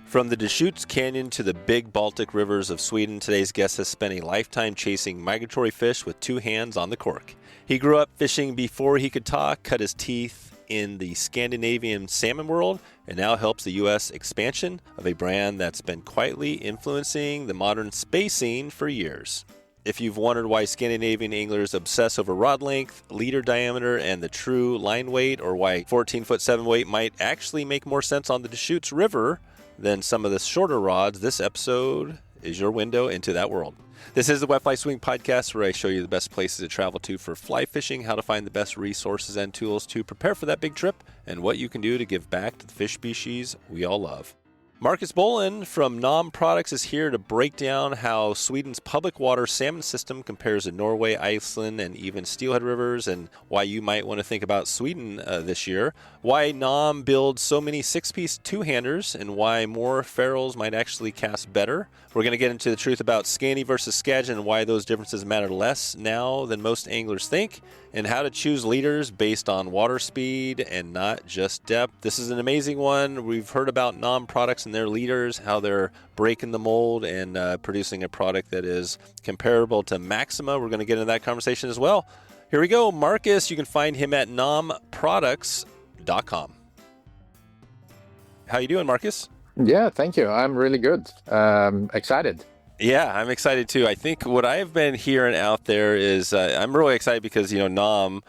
From the Deschutes Canyon to the big Baltic rivers of Sweden, today's guest has spent a lifetime chasing migratory fish with two hands on the cork. He grew up fishing before he could talk, cut his teeth in the Scandinavian salmon world, and now helps the U.S. expansion of a brand that's been quietly influencing the modern space scene for years. If you've wondered why Scandinavian anglers obsess over rod length, leader diameter, and the true line weight, or why 14-foot 7 weight might actually make more sense on the Deschutes River than some of the shorter rods, this episode is your window into that world. This is the Wet Fly Swing Podcast, where I show you the best places to travel to for fly fishing, how to find the best resources and tools to prepare for that big trip, and what you can do to give back to the fish species we all love. Marcus Bohlin from Nom Products is here to break down how Sweden's public water salmon system compares to Norway, Iceland, and even steelhead rivers, and why you might want to think about Sweden this year, why Nom builds so many six-piece two-handers, and why more ferrules might actually cast better. We're going to get into the truth about Scandi versus Skadgen and why those differences matter less now than most anglers think, and how to choose leaders based on water speed and not just depth. This is an amazing one. We've heard about Nom Products and their leaders, how they're breaking the mold and producing a product that is comparable to Maxima. We're going to get into that conversation as well. Here we go. Marcus, you can find him at nomproducts.com. How you doing, Marcus? Yeah, thank you. I'm really good. Excited. Yeah, I'm excited too. I think what I've been hearing out there is I'm really excited because, Nom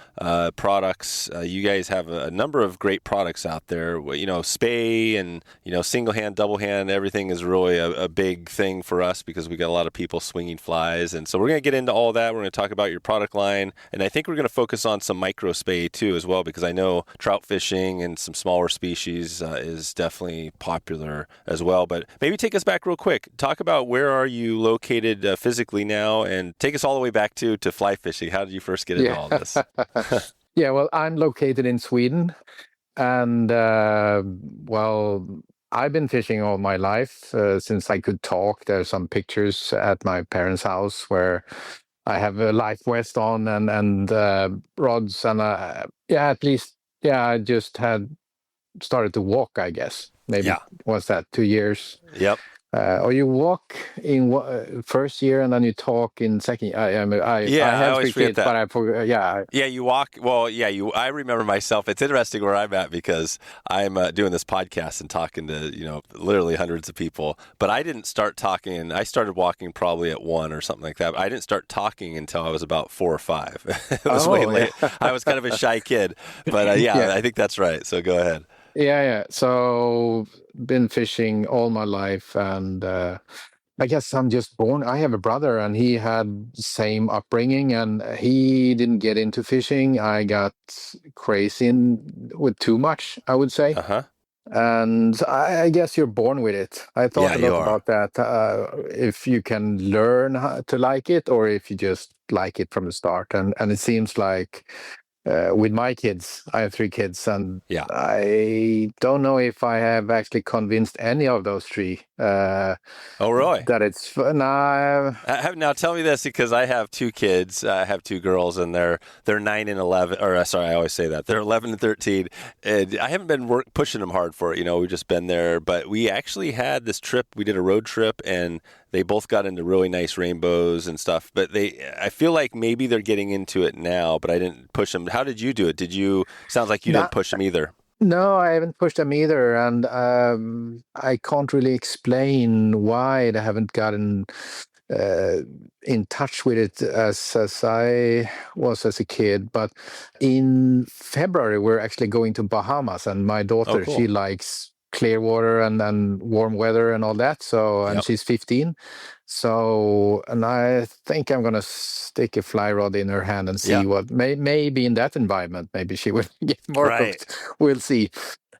Products, you guys have a number of great products out there. Spay and, single hand, double hand, everything is really a big thing for us because we got a lot of people swinging flies. And so we're going to get into all that. We're going to talk about your product line. And I think we're going to focus on some micro spay too as well, because I know trout fishing and some smaller species is definitely popular as well. But maybe take us back real quick. Talk about where are you located physically now, and take us all the way back to fly fishing. How did you first get into all this? Yeah, well, I'm located in Sweden, and I've been fishing all my life since I could talk. There's some pictures at my parents' house where I have a life vest on and rods, and I just had started to walk, I guess. Maybe was that 2 years? Yep. Or you walk in first year and then you talk in second. I have always 3 kids, that. but I forgot. Yeah. Yeah, you walk. Well, yeah, I remember myself. It's interesting where I'm at because I'm doing this podcast and talking to literally hundreds of people. But I didn't start talking. I started walking probably at 1 or something like that. But I didn't start talking until I was about 4 or 5. It was way late. I was kind of a shy kid, but I think that's right. So go ahead. Yeah. So been fishing all my life, and I guess I'm just born. I have a brother, and he had the same upbringing, and he didn't get into fishing. I got crazy with too much, I would say. Uh-huh. And I guess you're born with it. I thought a lot about that. If you can learn how to like it, or if you just like it from the start. And it seems like with my kids, I have 3 kids, and I don't know if I have actually convinced any of those 3. Oh, really? That it's fun. Now tell me this, because I have 2 kids. I have 2 girls, and they're 9 and 11. Or sorry, I always say that they're 11 and 13. And I haven't been pushing them hard for it. We've just been there. But we actually had this trip. We did a road trip, and they both got into really nice rainbows and stuff. But I feel like maybe they're getting into it now. But I didn't push them. How did you do it? Sounds like you didn't push them either. No, I haven't pushed them either, and I can't really explain why they haven't gotten in touch with it as I was as a kid. But in February, we're actually going to Bahamas, and my daughter, cool. She likes clear water and warm weather and all that. So, and she's 15. So, and I think I'm going to stick a fly rod in her hand and see what maybe in that environment, maybe she will get more hooked. We'll see.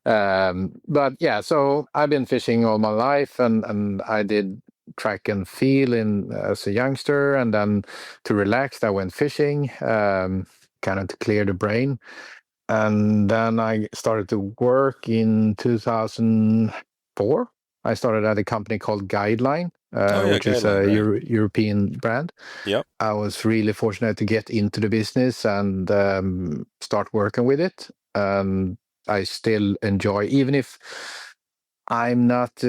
But yeah, so I've been fishing all my life, and I did track and field as a youngster, and then to relax, I went fishing, kind of to clear the brain. And then I started to work in 2004. I started at a company called Guideline, which is a European brand. Yep. I was really fortunate to get into the business and start working with it. I still enjoy, even if I'm not.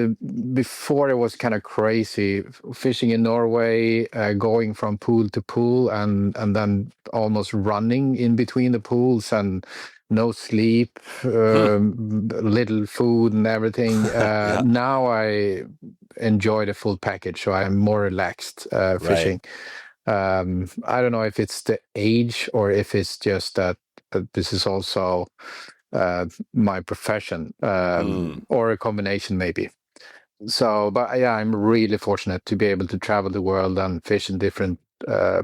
Before it was kind of crazy fishing in Norway, going from pool to pool, and then almost running in between the pools, and no sleep, little food, and everything. Yeah. Now I enjoy the full package, so I'm more relaxed fishing. I don't know if it's the age or if it's just that this is also my profession, or a combination maybe. So, but yeah, I'm really fortunate to be able to travel the world and fish in different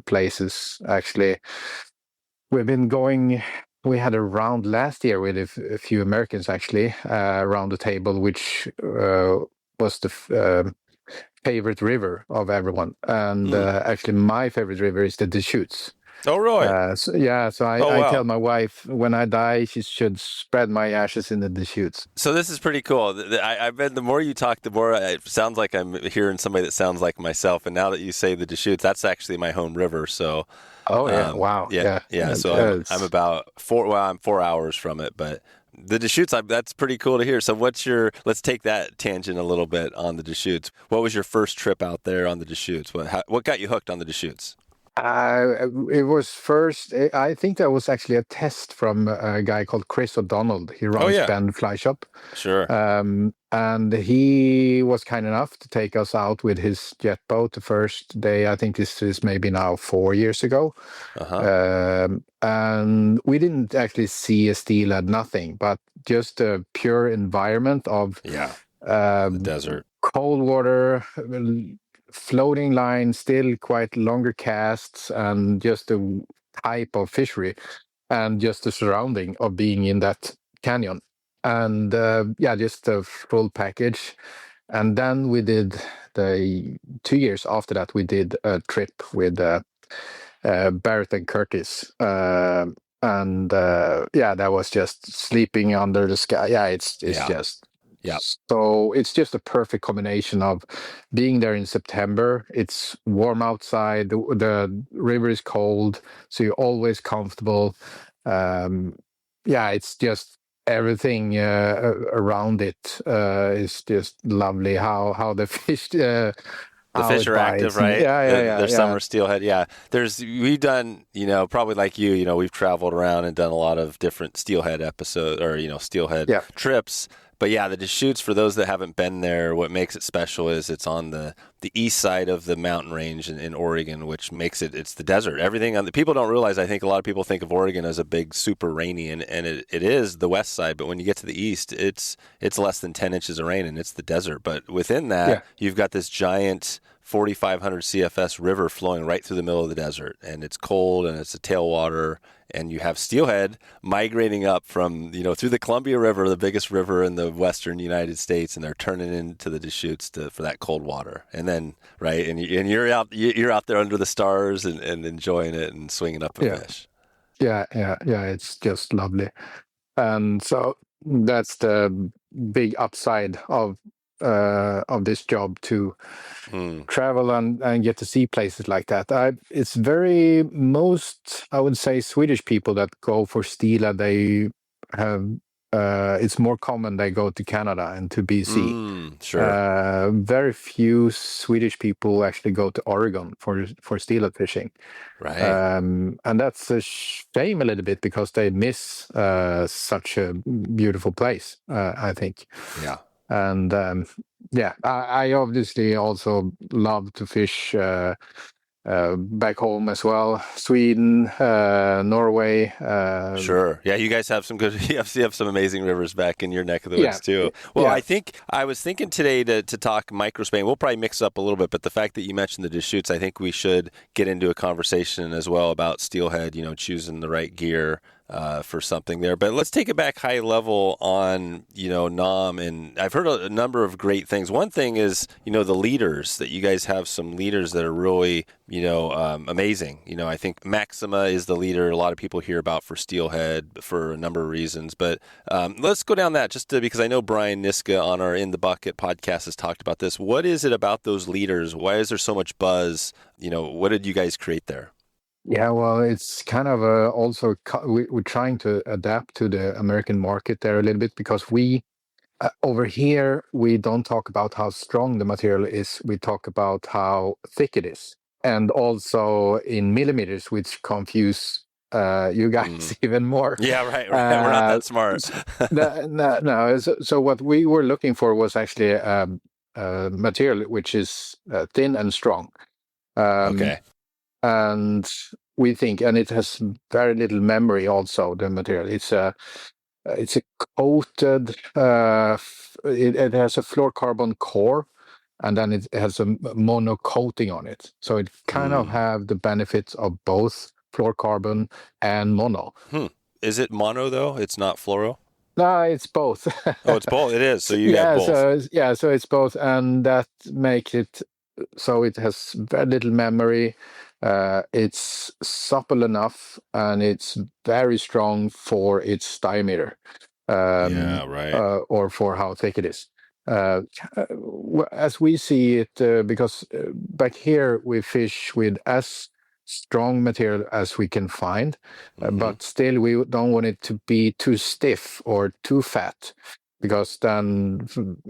places. Actually, we've been going. We had a round last year with a few Americans actually around the table, which was the favorite river of everyone. And actually, my favorite river is the Deschutes. Oh, really? So I tell my wife when I die, she should spread my ashes in the Deschutes. So this is pretty cool. I've been, the more you talk, the more it sounds like I'm hearing somebody that sounds like myself. And now that you say the Deschutes, that's actually my home river. So, oh yeah, wow, yeah. So I'm about I'm 4 hours from it, but the Deschutes, that's pretty cool to hear. So let's take that tangent a little bit on the Deschutes. What was your first trip out there on the Deschutes? What got you hooked on the Deschutes? It was first. I think that was actually a test from a guy called Chris O'Donnell. He runs Bend Fly Shop. Sure. And he was kind enough to take us out with his jet boat the first day. I think this is maybe now 4 years ago. And we didn't actually see a steelhead, nothing, but just a pure environment of the desert, cold water, floating line, still quite longer casts, and just the type of fishery and just the surrounding of being in that canyon. And just a full package. And then we did 2 years after that, we did a trip with Barrett and Curtis. That was just sleeping under the sky. Yeah, it's just. Yeah. So it's just a perfect combination of being there in September. It's warm outside. The river is cold, so you're always comfortable. It's just everything around it is just lovely. How the fish. The fish are active, right? There's summer steelhead. Yeah. We've done, probably like you, we've traveled around and done a lot of different steelhead episodes or, steelhead trips. But yeah, the Deschutes, for those that haven't been there, what makes it special is it's on the east side of the mountain range in Oregon, which makes it's the desert. Everything people don't realize, I think a lot of people think of Oregon as a big super rainy, and it is the west side. But when you get to the east, it's less than 10 inches of rain, and it's the desert. But within that, you've got this giant 4,500 CFS river flowing right through the middle of the desert, and it's cold and it's a tailwater, and you have steelhead migrating up from through the Columbia River, the biggest river in the western United States, and they're turning into the Deschutes for that cold water, and then you're out there under the stars and enjoying it and swinging up a fish. Yeah, it's just lovely, and so that's the big upside of this job, to travel and get to see places like that. It's most, I would say, Swedish people that go for steelhead. They have it's more common they go to Canada and to BC. Sure. Very few Swedish people actually go to Oregon for steelhead fishing. Right. And that's a shame a little bit, because they miss such a beautiful place, I think. Yeah. And I obviously also love to fish back home as well. Sweden, Norway. Sure. Yeah, you guys have some good. You have some amazing rivers back in your neck of the woods too. Well, I think I was thinking today to talk microspaying. We'll probably mix up a little bit, but the fact that you mentioned the Deschutes, I think we should get into a conversation as well about steelhead. Choosing the right gear for something there. But let's take it back high level on, NAM. And I've heard a number of great things. One thing is, the leaders, that you guys have some leaders that are really, amazing. I think Maxima is the leader a lot of people hear about for steelhead for a number of reasons. But let's go down that because I know Brian Niska on our In the Bucket podcast has talked about this. What is it about those leaders? Why is there so much buzz? What did you guys create there? Yeah, well, it's kind of also we're trying to adapt to the American market there a little bit, because we over here, we don't talk about how strong the material is. We talk about how thick it is, and also in millimeters, which confuse you guys even more. Yeah, right. We're not that smart. No. So what we were looking for was actually material which is thin and strong. Okay. And we think, and it has very little memory. Also, the material it's a coated. It has a fluorocarbon core, and then it has a mono coating on it. So it kind of have the benefits of both fluorocarbon and mono. Is it mono though? It's not fluoro? No, it's both. Oh, it's both. It is. So you have Yeah, both. so it's both, and that makes it so it has very little memory. It's supple enough, and it's very strong for its diameter, Yeah, right. or for how thick it is. As we see it, because back here we fish with as strong material as we can find, but still we don't want it to be too stiff or too fat, because then,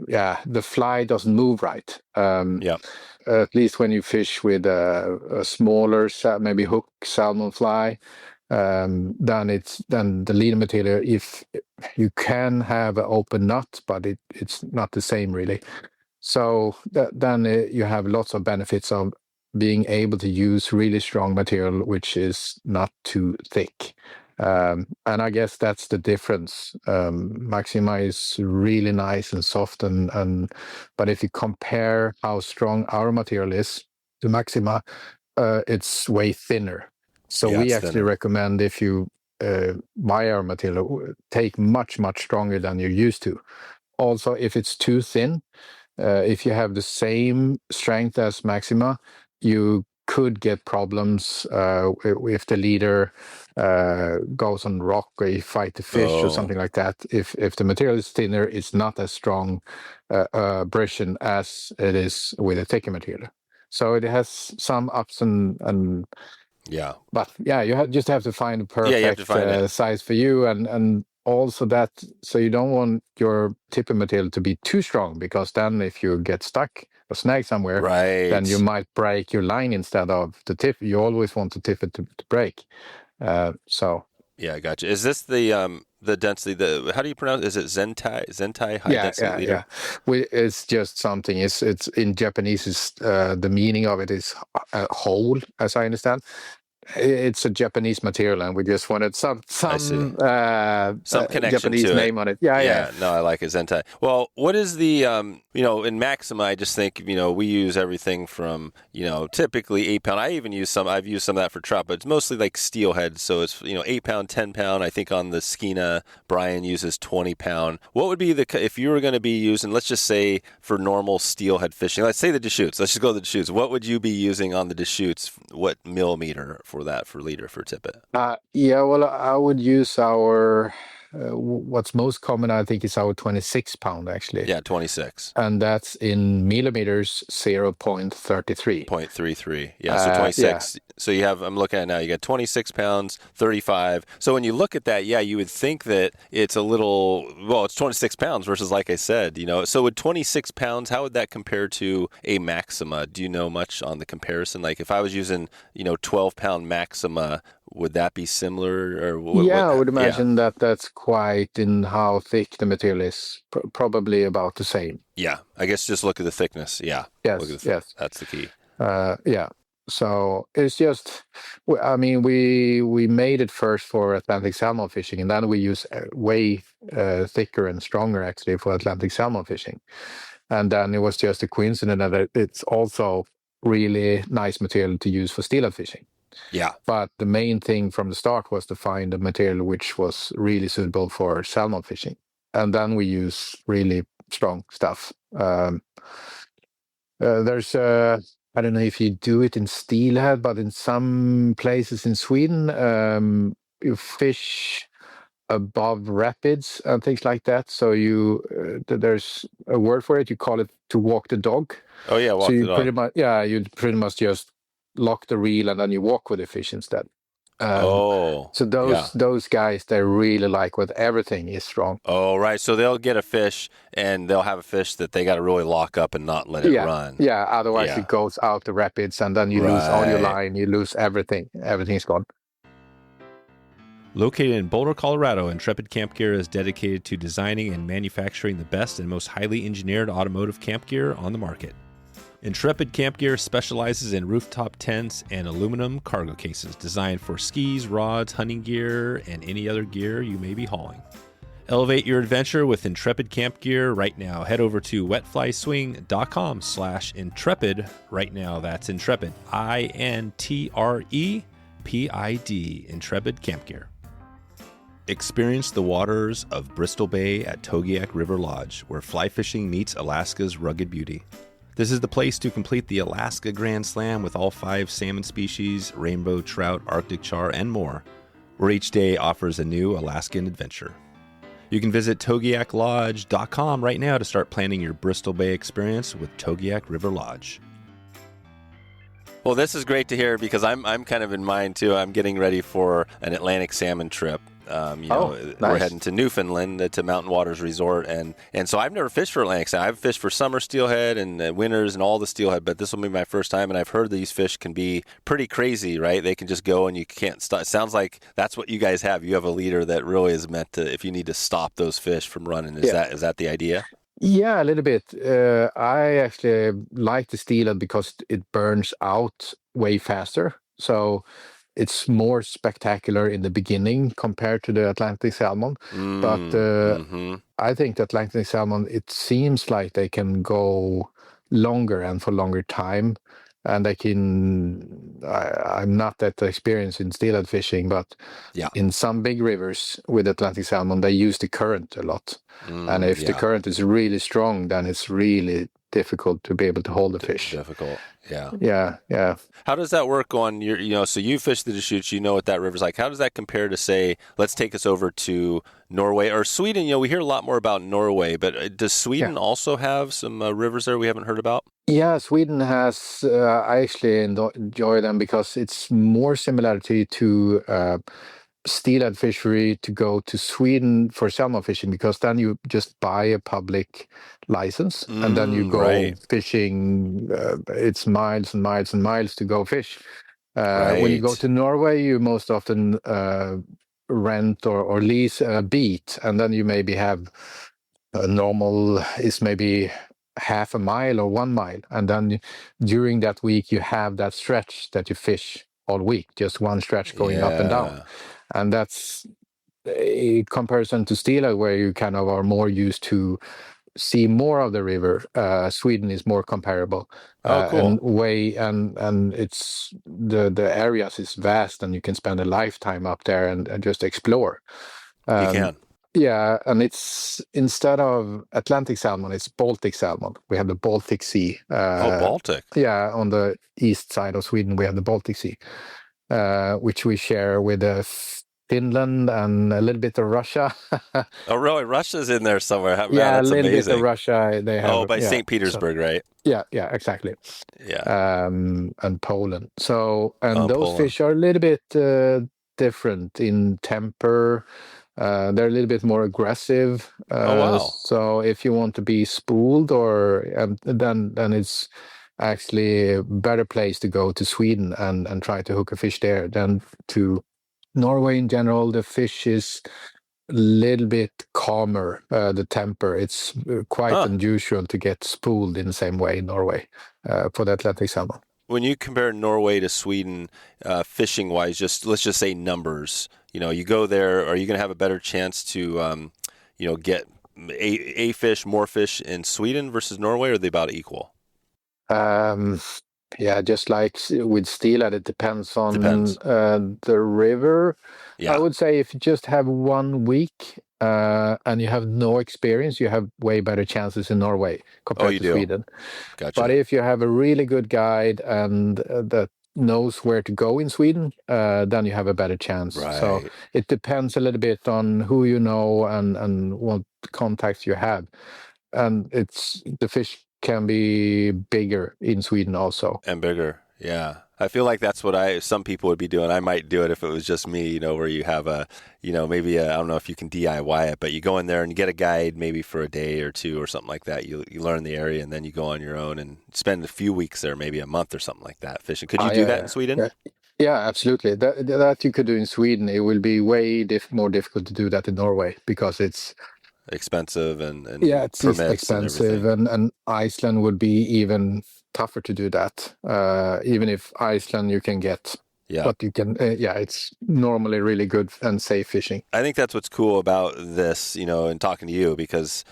the fly doesn't move right. Yeah. At least when you fish with a smaller, maybe hook salmon fly, then the leader material, if you can have an open nut, but it's not the same really. So then you have lots of benefits of being able to use really strong material which is not too thick. And I guess that's the difference. Maxima is really nice and soft, but if you compare how strong our material is to Maxima, it's way thinner. So Yeah, we it's actually thinner. recommend, if you buy our material, take much stronger than you're used to. Also, if it's too thin, if you have the same strength as Maxima, you could get problems if the leader goes on rock, or you fight the fish or something like that. If the material is thinner, it's not as strong abrasion as it is with a thicker material. So it has some ups and Yeah. but yeah, you just have to find the Yeah, you have to perfect find it. size for you, and also that, so you don't want your tipping material to be too strong, because then if you get stuck or snag somewhere, then you Right. might break your line instead of the tip. You always want the tip to break. So Yeah, gotcha. Is this the density, how do you pronounce it? Is it Zentai high yeah, density leader? it's just something. It's in Japanese. Is the meaning of it is whole, as I understand. It's a Japanese material, and we just wanted some I see. some Some connection Japanese to it. name on it. Yeah. Yeah, no, I like it, Zentai. Well, what is the, in Maxima, I just think, we use everything from, typically 8 pound. I've used some of that for trout, but it's mostly like steelhead. So it's, 8 pound, 10 pound. I think on the Skeena, Brian uses 20 pound. What would be if you were going to be using, let's just say for normal steelhead fishing, let's say the Deschutes, let's just go to the Deschutes. What would you be using on the Deschutes? What millimeter for that, for leader, for tippet? Yeah, well, I would use our what's most common, I think, is our 26 pound actually. Yeah, 26. And that's in millimeters, 0.33. 0.33. Yeah, so 26. So you have, I'm looking at it now, you got 26 pounds, 35. So when you look at that, yeah, you would think that it's a little, well, it's 26 pounds versus, like I said, so with 26 pounds, how would that compare to a Maxima? Do you know much on the comparison? Like if I was using, 12-pound Maxima, would that be similar, or Yeah, I would Yeah, imagine that that's quite in how thick the material is, probably about the same. yeah. I guess just look at the thickness. Yeah, look at Yes. that's the key. Yeah. So it's just, I mean, we made it first for Atlantic salmon fishing, and then we use way thicker and stronger actually for Atlantic salmon fishing. And then it was just a coincidence that it's also really nice material to use for steelhead fishing. Yeah. But the main thing from the start was to find a material which was really suitable for salmon fishing. And then we use really strong stuff. There's I don't know if you do it in steelhead, but in some places in Sweden, you fish above rapids and things like that. So there's a word for it. You call it to walk the dog. Oh yeah, So walk the you dog. you pretty much just lock the reel and then you walk with the fish instead. Oh, So yeah. those guys, they really like when everything is strong. Oh, right. So they'll get a fish and they'll have a fish that they got to really lock up and not let it Yeah, run. yeah. Otherwise, Yeah. it goes out the rapids, and then you lose all your Right. line. You lose everything. Everything's gone. Located in Boulder, Colorado, Intrepid Camp Gear is dedicated to designing and manufacturing the best and most highly engineered automotive camp gear on the market. Intrepid Camp Gear specializes in rooftop tents and aluminum cargo cases designed for skis, rods, hunting gear, and any other gear you may be hauling. Elevate your adventure with Intrepid Camp Gear right now. Head over to wetflyswing.com/intrepid right now. That's Intrepid, INTREPID, Intrepid Camp Gear. Experience the waters of Bristol Bay at Togiak River Lodge, where fly fishing meets Alaska's rugged beauty. This is the place to complete the Alaska Grand Slam with all 5 salmon species, rainbow trout, Arctic char, and more, where each day offers a new Alaskan adventure. You can visit togiaklodge.com right now to start planning your Bristol Bay experience with Togiak River Lodge. Well, this is great to hear because I'm kind of in mind too. I'm getting ready for an Atlantic salmon trip. Nice. We're heading to Newfoundland to Mountain Waters Resort, and so I've never fished for Atlantic salmon. I've fished for summer steelhead and winters and all the steelhead, but this will be my first time. And I've heard these fish can be pretty crazy, right? They can just go and you can't stop. It sounds like that's what you guys have. You have a leader that really is meant to, if you need to stop those fish from running. Is that the idea? Yeah, a little bit. I actually like the steelhead because it burns out way faster. So it's more spectacular in the beginning compared to the Atlantic salmon. But I think the Atlantic salmon, it seems like they can go longer and for longer time. And they can, I'm not that experienced in steelhead fishing, but in some big rivers with Atlantic salmon, they use the current a lot. And if the current is really strong, then it's really difficult to be able to hold the fish. Difficult, yeah. Yeah. How does that work on your, so you fish the Deschutes, you know what that river's like. How does that compare to, say, let's take us over to Norway or Sweden? We hear a lot more about Norway, but does Sweden also have some rivers there we haven't heard about? Yeah, Sweden has, I actually enjoy them because it's more similarity to steelhead fishery to go to Sweden for salmon fishing, because then you just buy a public license and then you go fishing. It's miles and miles and miles to go fish. When you go to Norway, you most often rent or lease a beat, and then you maybe have a normal is maybe half a mile or 1 mile, and then during that week you have that stretch that you fish all week, just one stretch going up and down. And that's a comparison to steelhead, where you kind of are more used to see more of the river. Sweden is more comparable. Cool. And it's the areas is vast, and you can spend a lifetime up there and just explore. You can. Yeah, and it's, instead of Atlantic salmon, it's Baltic salmon. We have the Baltic Sea. Baltic. Yeah, on the east side of Sweden, we have the Baltic Sea, which we share with Finland and a little bit of Russia. Oh, really? Russia's in there somewhere. Man, yeah, that's a little amazing. bit of Russia. They have. By St. Petersburg, right? Yeah, exactly. Yeah. And Poland. So, and those Poland. fish are a little bit different in temper. They're a little bit more aggressive. Wow. So if you want to be spooled, then it's actually a better place to go to Sweden and try to hook a fish there than to Norway. In general, the fish is a little bit calmer, the temper. It's quite unusual to get spooled in the same way in Norway for the Atlantic salmon. When you compare Norway to Sweden, fishing-wise, let's just say numbers. You go there, are you going to have a better chance to, get a fish, more fish in Sweden versus Norway, or are they about equal? Yeah, just like with steelhead, it depends on the river. Yeah. I would say if you just have 1 week and you have no experience, you have way better chances in Norway compared to Sweden. Gotcha. But if you have a really good guide and that knows where to go in Sweden, then you have a better chance. Right. So it depends a little bit on who you know and what contacts you have. And the fish can be bigger in Sweden also. And bigger, yeah. I feel like that's what some people would be doing. I might do it if it was just me, where you have maybe I don't know if you can DIY it, but you go in there and you get a guide maybe for a day or two or something like that. You learn the area and then you go on your own and spend a few weeks there, maybe a month or something like that fishing. Could you do that in Yeah, Sweden? yeah, yeah, absolutely. That you could do in Sweden. It will be way more difficult to do that in Norway because it's Expensive yeah, and it's permits and expensive, everything. and Iceland would be even tougher to do that. Even if Iceland you can get, Yeah. but you can, yeah, it's normally really good and safe fishing. I think that's what's cool about this, and talking to you because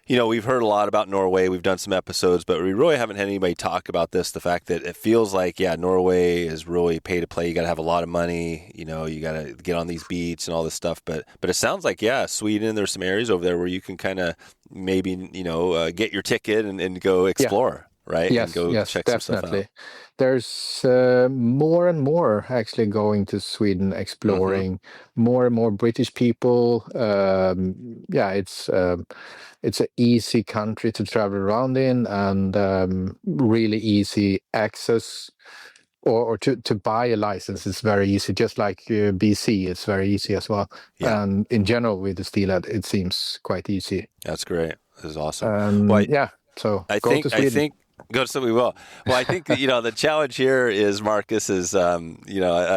we've heard a lot about Norway. We've done some episodes, but we really haven't had anybody talk about this. The fact that it feels like, yeah, Norway is really pay to play. You got to have a lot of money. You got to get on these beats and all this stuff. But it sounds like, yeah, Sweden, there's some areas over there where you can kind of maybe, get your ticket and go Yeah. explore, right? And Yes, go yes, check some stuff out. definitely. There's more and more actually going to Sweden, Mm-hmm. exploring. More and more British people. Yeah, it's an easy country to travel around in, and really easy access. Or to buy a license is very easy, just like BC, it's very easy as well. Yeah, And in general, with the steelhead, it seems quite easy. that's great. This is awesome. Well, Yeah, so I go think to I Sweden. think go so we will. Well, I think the challenge here is Marcus is I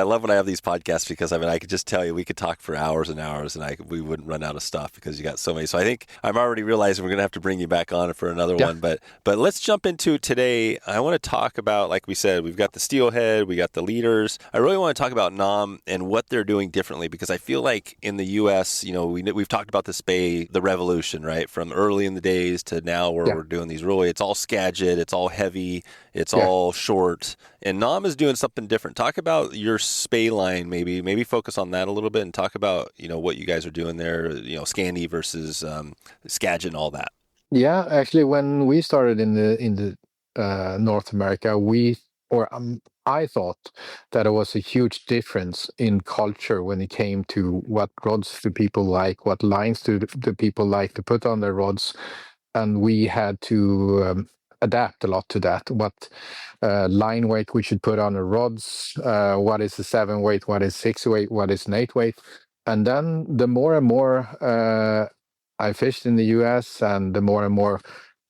love when I have these podcasts because I could just tell you we could talk for hours and hours and we wouldn't run out of stuff because you got so many. So I think I'm already realizing we're gonna have to bring you back on for another Yeah. one. But let's jump into today. I want to talk about, like we said, we've got the steelhead, we got the leaders. I really want to talk about NAM and what they're doing differently because I feel like in the U.S. We've talked about this bay, the revolution, right, from early in the days to now where Yeah. we're doing these really. It's all Skagit, it's all heavy, it's Yeah. all short, and Nam is doing something different. Talk about your spay line, maybe focus on that a little bit, and talk about what you guys are doing there. Scandi versus Skagit and all that. Yeah, actually, when we started in the North America, I thought that it was a huge difference in culture when it came to what rods do people like, what lines do the people like to put on their rods, and we had to adapt a lot to that. What line weight we should put on the rods, what is a 7 weight, what is 6 weight, what is an 8 weight, and then the more and more I fished in the US, and the more and more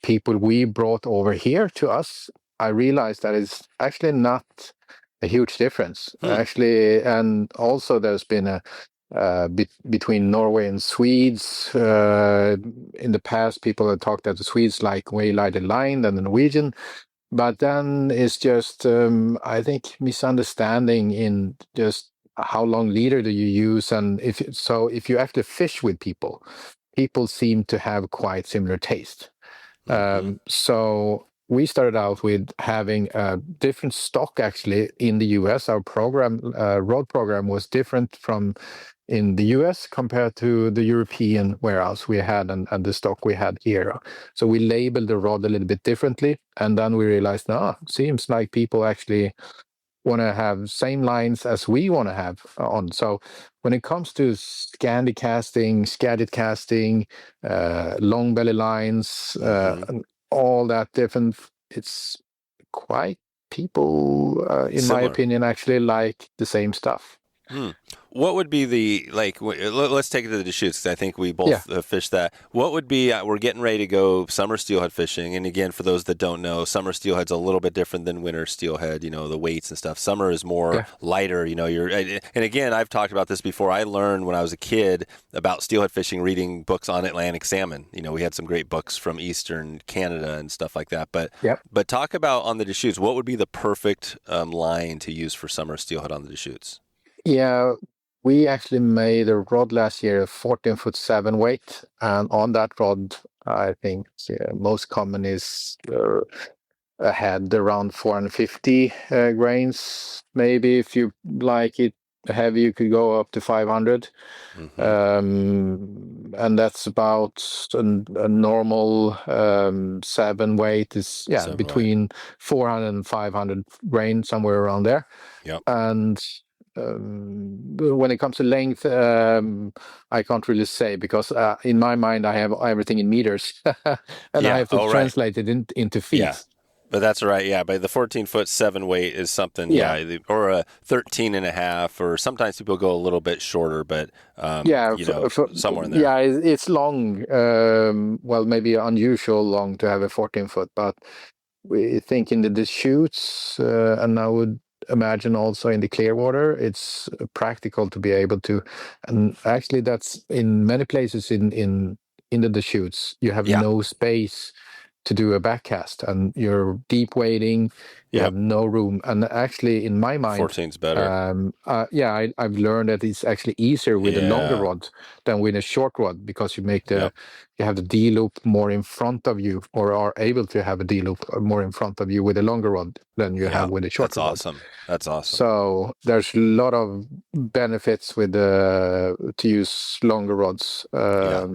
people we brought over here to us, I realized that it's actually not a huge difference. Hmm. Actually, and also there's been a between Norway and Swedes. In the past, people had talked that the Swedes like way lighter line than the Norwegian, but then it's just I think misunderstanding in just how long leader do you use, and if you actually fish with people, people seem to have quite similar taste. Mm-hmm. So we started out with having a different stock actually in the US. Our road program was different from in the US compared to the European warehouse we had, and the stock we had here. So we labeled the rod a little bit differently. And then we realized, seems like people actually want to have same lines as we want to have on. So when it comes to Scandi casting, Skagit casting, long belly lines, Mm-hmm. and all that different, it's quite people, in my Similar. opinion, actually like the same stuff. Hmm. What would be let's take it to the Deschutes because I think we Yeah. both fished that. What would be, we're getting ready to go summer steelhead fishing. And again, for those that don't know, summer steelhead's a little bit different than winter steelhead, the weights and stuff. Summer is more Yeah. lighter, and again, I've talked about this before. I learned when I was a kid about steelhead fishing reading books on Atlantic salmon. We had some great books from Eastern Canada and stuff like that. Yep. But talk about on the Deschutes, what would be the perfect line to use for summer steelhead on the Deschutes? Yeah, we actually made a rod last year, a 14-foot 7 weight, and on that rod, I think most common is a head around 450 grains. Maybe if you like it heavy, you could go up to 500. Mm-hmm. And that's about a normal 7 weight is between 400 and 500 grain, somewhere around there. Yep. And when it comes to length, I can't really say because in my mind I have everything in meters, and I have to translate it into feet. Yeah. But that's right, yeah. But the 14-foot 7 weight is something, Yeah. yeah, or a 13 and a half, or sometimes people go a little bit shorter, but Yeah, somewhere in there. yeah, it's long. Well, maybe unusual long to have a 14 foot, but we think in the Deschutes, and I would imagine also in the Clearwater, it's practical to be able to. And actually, that's in many places in the Deschutes, you have Yeah. no space to do a backcast, and you're deep wading. You Yep. have no room. And actually, in my mind, 14's better. yeah, I've learned that it's actually easier with a longer Yeah. rod than with a short rod because Yep. you have the D loop more in front of you, or are able to have a D loop more in front of you with a longer rod than you have Yep. with a That's shorter rod. awesome. That's awesome. So there's a lot of benefits with to use longer rods. Yeah.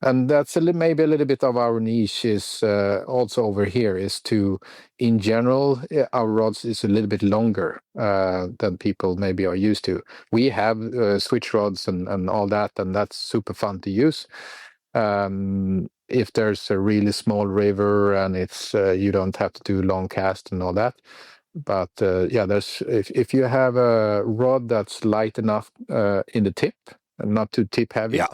And that's maybe a little bit of our niche is also over here is to, in general, our rods is a little bit longer than people maybe are used to. We have switch rods and all that, and that's super fun to use. If there's a really small river and it's you don't have to do long cast and all that. But yeah, there's if you have a rod that's light enough in the tip and not too tip heavy, Yeah.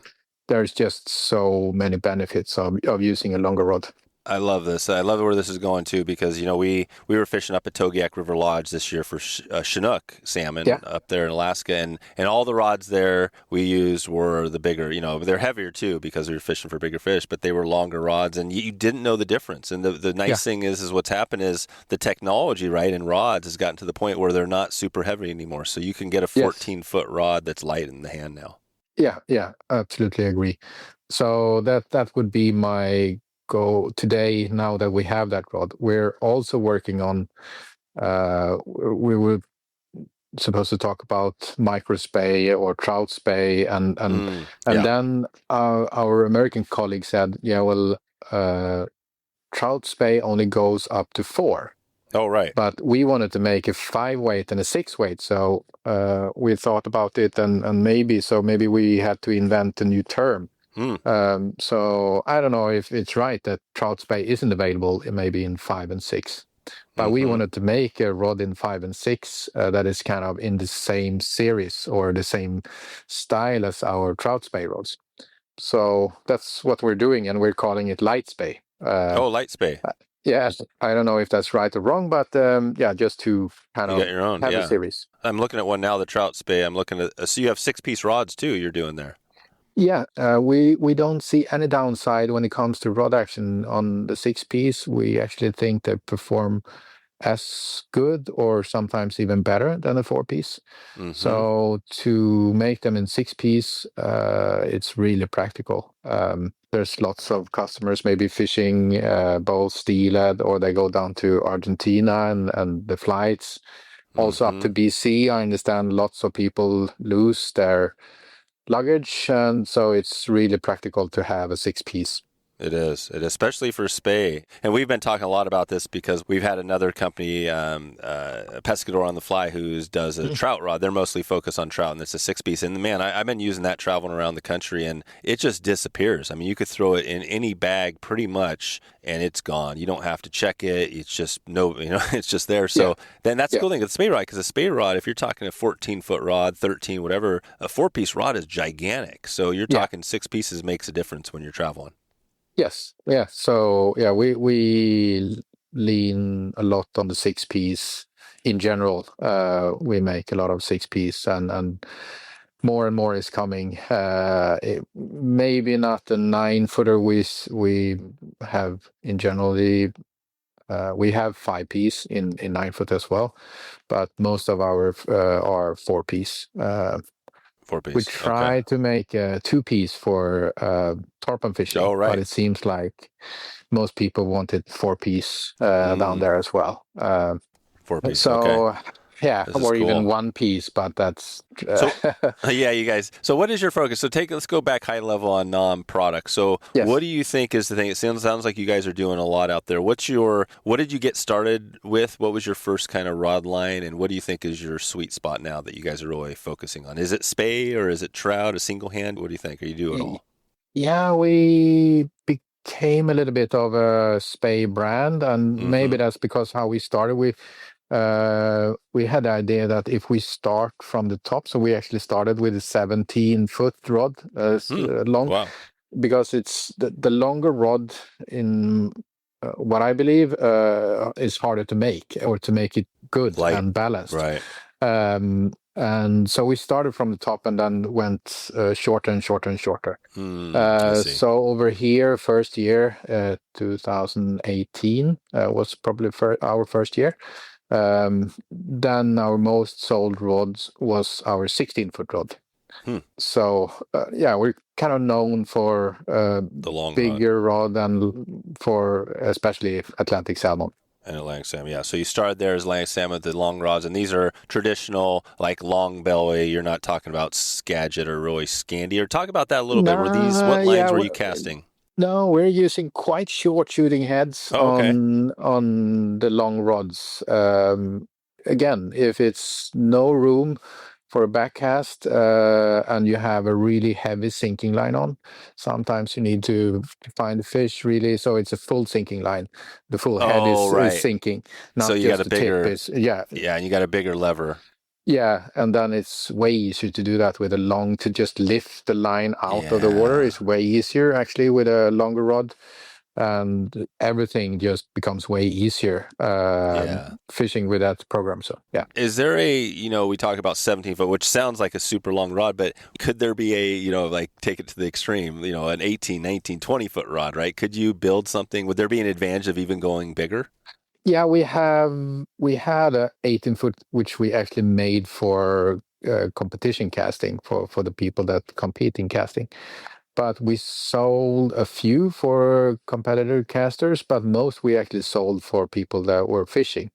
there's just so many benefits of using a longer rod. I love this. I love where this is going to because we were fishing up at Togiak River Lodge this year for Chinook salmon Yeah, up there in Alaska, and all the rods there we used were the bigger. They're heavier too because we were fishing for bigger fish, but they were longer rods, and you didn't know the difference. And the yeah, nice thing is what's happened is the technology right in rods has gotten to the point where they're not super heavy anymore, so you can get a yes, 14-foot rod that's light in the hand now. yeah, yeah, absolutely agree. So that would be my go today. Now that we have that rod, we're also working on. We were supposed to talk about micro spay or trout spay, and Yeah. then our American colleague said, yeah, well, trout spay only goes up to 4. Oh, right. But we wanted to make a 5 weight and a 6 weight, so we thought about it, and maybe we had to invent a new term. Mm. So I don't know if it's right that trout spay isn't available maybe in 5 and 6, but we Mm-hmm. wanted to make a rod in 5 and 6 that is kind of in the same series or the same style as our trout spay rods. So that's what we're doing, and we're calling it light spay. Oh, light spay. Yeah, I don't know if that's right or wrong, but yeah, just to kind You of got your own, have a yeah. series. I'm looking at one now, the trout spay. I'm looking at so you have 6-piece rods too. You're doing there. Yeah, we don't see any downside when it comes to rod action on the 6-piece. We actually think they perform as good or sometimes even better than a 4-piece. Mm-hmm. So to make them in 6-piece, it's really practical. There's lots of customers maybe fishing both steelhead, or they go down to Argentina and the flights. Also up to BC, I understand lots of people lose their luggage, and so it's really practical to have a 6-piece. It is. Especially for spay. And we've been talking a lot about this because we've had another company, Pescador on the Fly, who does a trout rod. They're mostly focused on trout, and it's a 6-piece. And man, I've been using that traveling around the country, and it just disappears. I mean, you could throw it in any bag pretty much, and it's gone. You don't have to check it. It's just it's just there. So then that's the cool thing with the spay rod, because a spay rod, if you're talking a 14-foot rod, 13, whatever, a 4-piece rod is gigantic. So you're talking 6 pieces makes a difference when you're traveling. Yes, yeah. So yeah, we lean a lot on the 6-piece in general. We make a lot of 6-piece, and more is coming. Maybe not the 9-footer we have in general. We have 5-piece in 9-foot as well, but most of our are 4-piece. 4-piece. We Okay. try to make a 2-piece for tarpon fishing, Oh, right. but it seems like most people wanted 4-piece down there as well. 4-piece. So Okay. yeah, This is or even cool. 1-piece, but that's So, yeah, you guys. So, what is your focus? So, let's go back high level on products. So, yes. what do you think is the thing? It sounds like you guys are doing a lot out there. What did you get started with? What was your first kind of rod line, and what do you think is your sweet spot now that you guys are really focusing on? Is it spay or is it trout, a single hand? What do you think? Or you do it all? Yeah, we became a little bit of a Spey brand, and maybe that's because how we started. We had the idea that if we start from the top, so we actually started with a 17-foot rod, long, Wow. because it's the longer rod in what I believe is harder to make, or to make it good Light. and balanced. Right. And so we started from the top and then went shorter and shorter and shorter. I see. So over here, first year, 2018 was probably our first year. Then our most sold rods was our 16-foot rod. So yeah, we're kind of known for The long bigger rod and for especially Atlantic salmon. And Atlantic salmon, yeah. So you started there as Atlantic salmon with the long rods, and these are traditional, like long belly. You're not talking about Skagit or really Scandi. Or talk about that a little bit. Were these, what lines were you casting? No, we're using quite short shooting heads on the long rods. Again, if it's no room for a backcast and you have a really heavy sinking line on, sometimes you need to find the fish really, so it's a full sinking line. The full head is sinking, not so you just got a bigger tip. Yeah, and you got a bigger lever. Yeah, and then it's way easier to do that with a long, to just lift the line out of the water is way easier actually with a longer rod, and everything just becomes way easier fishing with that program. So yeah. Is there we talk about 17-foot, which sounds like a super long rod, but could there be like take it to the extreme, an 18, 19, 20-foot rod, right? Could you build something? Would there be an advantage of even going bigger? Yeah, we had a 18-foot, which we actually made for competition casting for the people that compete in casting. But we sold a few for competitor casters, but most we actually sold for people that were fishing.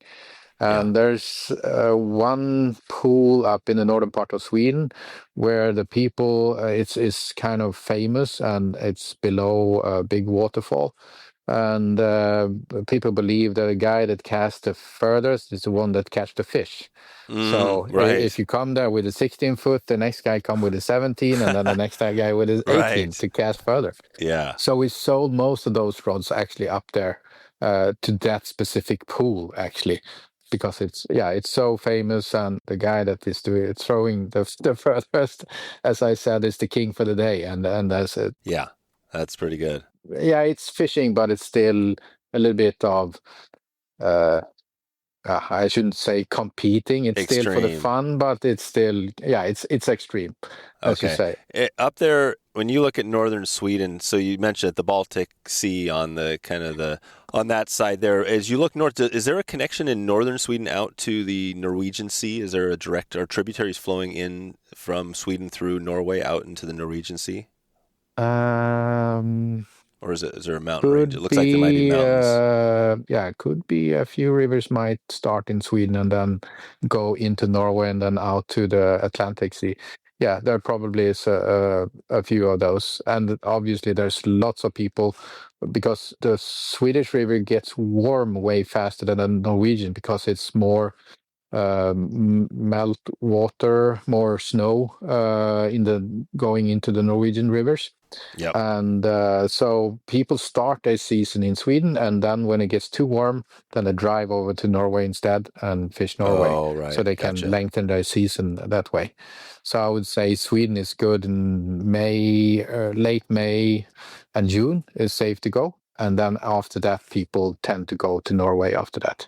And there's one pool up in the northern part of Sweden where the people, it's kind of famous, and it's below a big waterfall. And people believe that the guy that casts the furthest is the one that catch the fish. So if you come there with a 16-foot, the next guy come with a 17, and then the next guy with his 18 to cast further. Yeah. So we sold most of those rods actually up there to that specific pool actually, because it's so famous, and the guy that is throwing the furthest, as I said, is the king for the day, and that's it. Yeah, that's pretty good. Yeah, it's fishing, but it's still a little bit of I shouldn't say competing. It's extreme. Still for the fun, but it's still it's extreme, as you say. Up there, when you look at northern Sweden, so you mentioned the Baltic Sea on the on that side there. As you look north, is there a connection in northern Sweden out to the Norwegian Sea? Is there a direct or tributaries flowing in from Sweden through Norway out into the Norwegian Sea? Or is there a mountain range? It looks like there might be mountains. Yeah, it could be a few rivers might start in Sweden and then go into Norway and then out to the Atlantic Sea. Yeah, there probably is a few of those. And obviously there's lots of people, because the Swedish river gets warm way faster than the Norwegian, because it's more melt water, more snow going into the Norwegian rivers. Yep. And so people start their season in Sweden, and then when it gets too warm, then they drive over to Norway instead and fish Norway. Oh, right. So they can lengthen their season that way. So I would say Sweden is good in May, late May and June is safe to go. And then after that, people tend to go to Norway after that.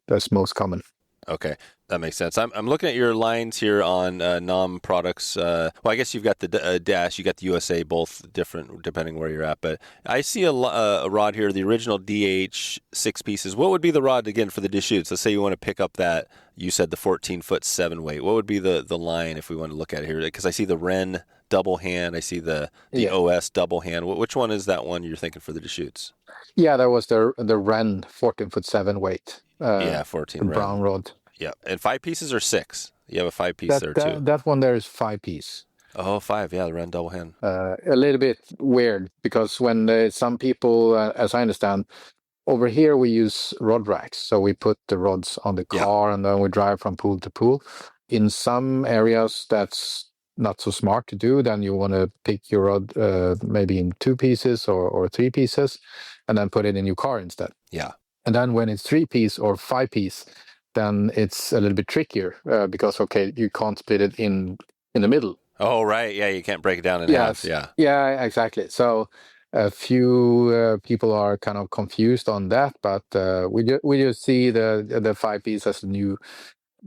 That's most common. Okay, that makes sense. I'm looking at your lines here on NOM products. Well, I guess you've got the Dash, you got the USA, both different depending where you're at. But I see a rod here, the original DH 6 pieces. What would be the rod again for the Deschutes? Let's say you want to pick up that. You said the 14-foot 7 weight. What would be the line if we want to look at it here? Because I see the Ren double hand. I see the OS double hand. Which one is that one you're thinking for the Deschutes? Yeah, that was the Ren 14-foot 7 weight. 14 Ren. Brown rod. Yeah, and 5 pieces or 6? You have a 5-piece there too. That one there is 5-piece. Oh, 5, yeah, the Ren double hand. A little bit weird, because when some people, as I understand, over here we use rod racks. So we put the rods on the car and then we drive from pool to pool. In some areas, that's not so smart to do, then you want to pick your rod maybe in 2 pieces or 3 pieces, and then put it in your car instead. Yeah. And then when it's 3-piece or 5-piece, then it's a little bit trickier because, okay, you can't split it in the middle. Oh, right. Yeah, you can't break it down in half. Yeah. Yeah, exactly. So a few people are kind of confused on that, but we just see the 5-piece as a new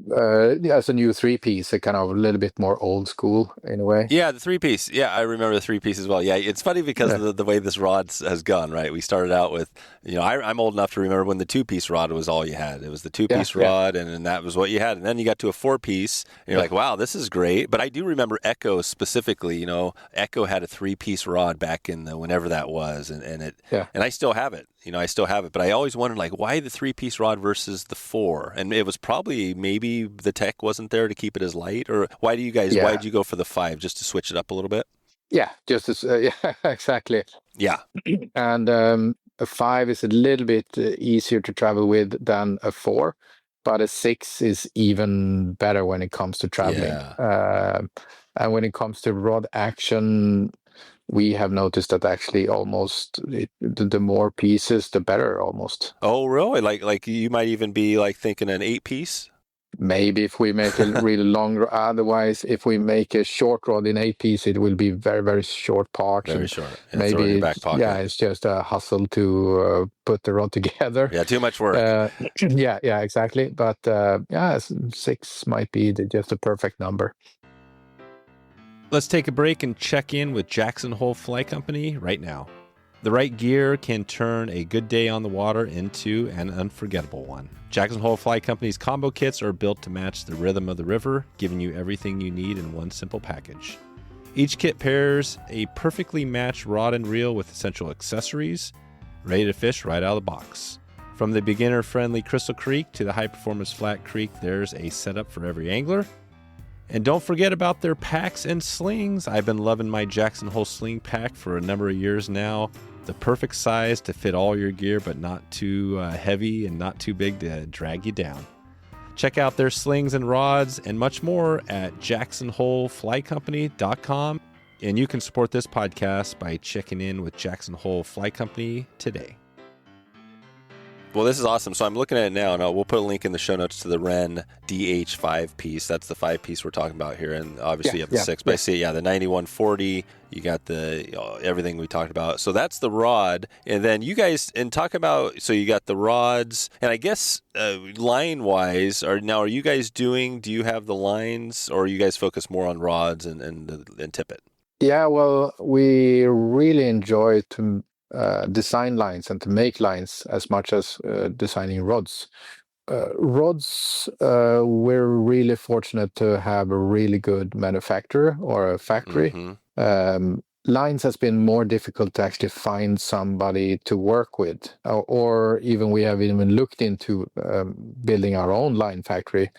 3-piece, a kind of a little bit more old school in a way. Yeah, the 3-piece. Yeah, I remember the 3-piece as well. Yeah, it's funny because of the way this rod has gone, right? We started out with, I'm old enough to remember when the 2-piece rod was all you had. It was the 2-piece rod, and that was what you had. And then you got to a 4-piece, and you're like, wow, this is great. But I do remember Echo specifically. Echo had a 3-piece rod back in whenever that was, and I still have it. I still have it, but I always wondered, like, why the 3-piece rod versus the 4? And it was probably maybe the tech wasn't there to keep it as light, or why did you go for the 5, just to switch it up a little bit? Yeah, just as, yeah, exactly. Yeah. And a 5 is a little bit easier to travel with than a 4, but a 6 is even better when it comes to traveling. Yeah. And when it comes to rod action, we have noticed that actually almost the more pieces, the better almost. Oh, really? Like you might even be like thinking an 8-piece? Maybe if we make a really long, otherwise, if we make a short rod in 8-piece, it will be very, very short parts. Very short. And maybe throw it in your back pocket. Yeah, it's just a hustle to put the rod together. Yeah, too much work. Yeah, exactly. But 6 might be just the perfect number. Let's take a break and check in with Jackson Hole Fly Company right now. The right gear can turn a good day on the water into an unforgettable one. Jackson Hole Fly Company's combo kits are built to match the rhythm of the river, giving you everything you need in one simple package. Each kit pairs a perfectly matched rod and reel with essential accessories, ready to fish right out of the box. From the beginner-friendly Crystal Creek to the high-performance Flat Creek, there's a setup for every angler. And don't forget about their packs and slings. I've been loving my Jackson Hole sling pack for a number of years now. The perfect size to fit all your gear, but not too heavy and not too big to drag you down. Check out their slings and rods and much more at jacksonholeflycompany.com. And you can support this podcast by checking in with Jackson Hole Fly Company today. Well, this is awesome. So I'm looking at it now, and we'll put a link in the show notes to the Wren DH5 piece. That's the 5-piece we're talking about here, and obviously you have the 6. But I see, the 9140. You got the everything we talked about. So that's the rod, and then you guys talk about. So you got the rods, and I guess line wise, are you guys doing? Do you have the lines, or you guys focus more on rods and tippet? Yeah, well, we really enjoy to design lines and to make lines as much as designing rods. Rods, we're really fortunate to have a really good manufacturer or a factory. Mm-hmm. Lines has been more difficult to actually find somebody to work with, or even we have even looked into building our own line factory.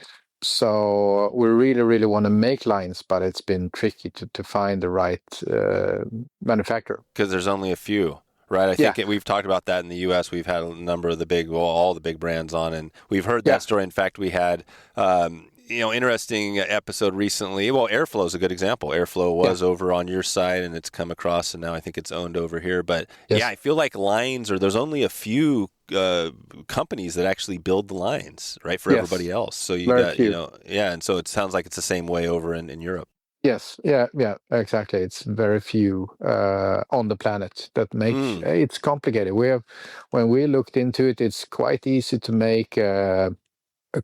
So we really, really want to make lines, but it's been tricky to find the right manufacturer. Because there's only a few. Right, I think we've talked about that in the U.S. We've had a number of all the big brands on, and we've heard that story. In fact, we had, interesting episode recently. Well, Airflow is a good example. Airflow was over on your side, and it's come across, and now I think it's owned over here. But I feel like lines, there's only a few companies that actually build the lines, right, for everybody else. So you got, and so it sounds like it's the same way over in Europe. Yes, yeah, exactly. It's very few on the planet that make it's complicated. When we looked into it, it's quite easy to make a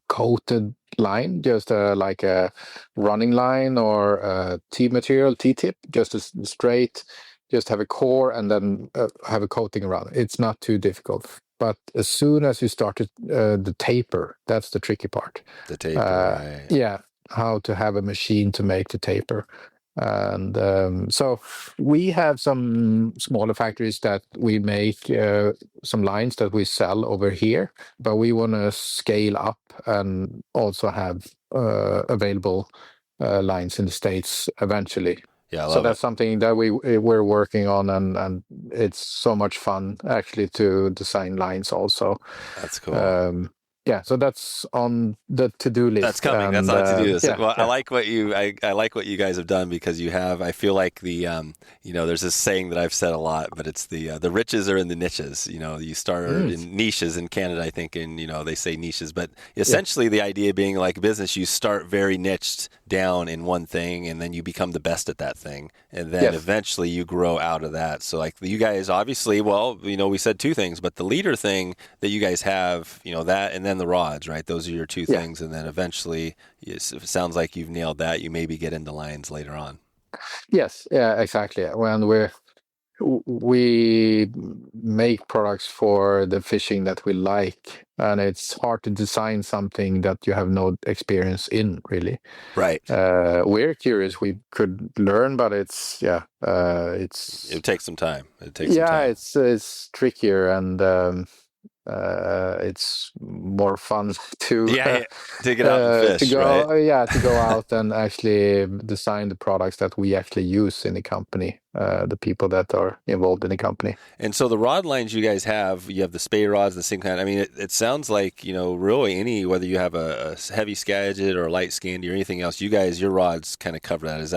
coated line, just like a running line or a T-material, T-tip, just a straight, just have a core and then have a coating around it. It's not too difficult. But as soon as you started the taper, that's the tricky part. The taper, right. Yeah. How to have a machine to make the taper. And so we have some smaller factories that we make some lines that we sell over here, but we want to scale up and also have available lines in the States eventually. Yeah, so that's something that we're working on, and it's so much fun actually to design lines also. That's cool. yeah, so that's on the to-do list. That's coming. That's on to do this. Yeah, Well, I yeah. like what I like what you guys have done, because you have. I feel like there's this saying that I've said a lot, but it's the riches are in the niches. You start in niches in Canada, I think, and they say niches, but essentially the idea being like business, you start very niched down in one thing, and then you become the best at that thing, and then eventually you grow out of that. So like you guys, obviously, well, we said two things, but the leader thing that you guys have, that, and then the rods, right? Those are your two things, and then eventually, yes, it sounds like you've nailed that. You maybe get into lines later on. Yes, yeah, exactly. When we make products for the fishing that we like, and it's hard to design something that you have no experience in, really. Right. We're curious. We could learn, but it takes some time. It takes some time. It's trickier, and it's more fun to get out and fish, to go right? to go out and actually design the products that we actually use in the company, the people that are involved in the company. And so the rod lines you guys have, you have the spey rods, the same kind. I mean, it sounds like really whether you have a heavy Skagit or a light Scandi or anything else, your rods kind of cover that.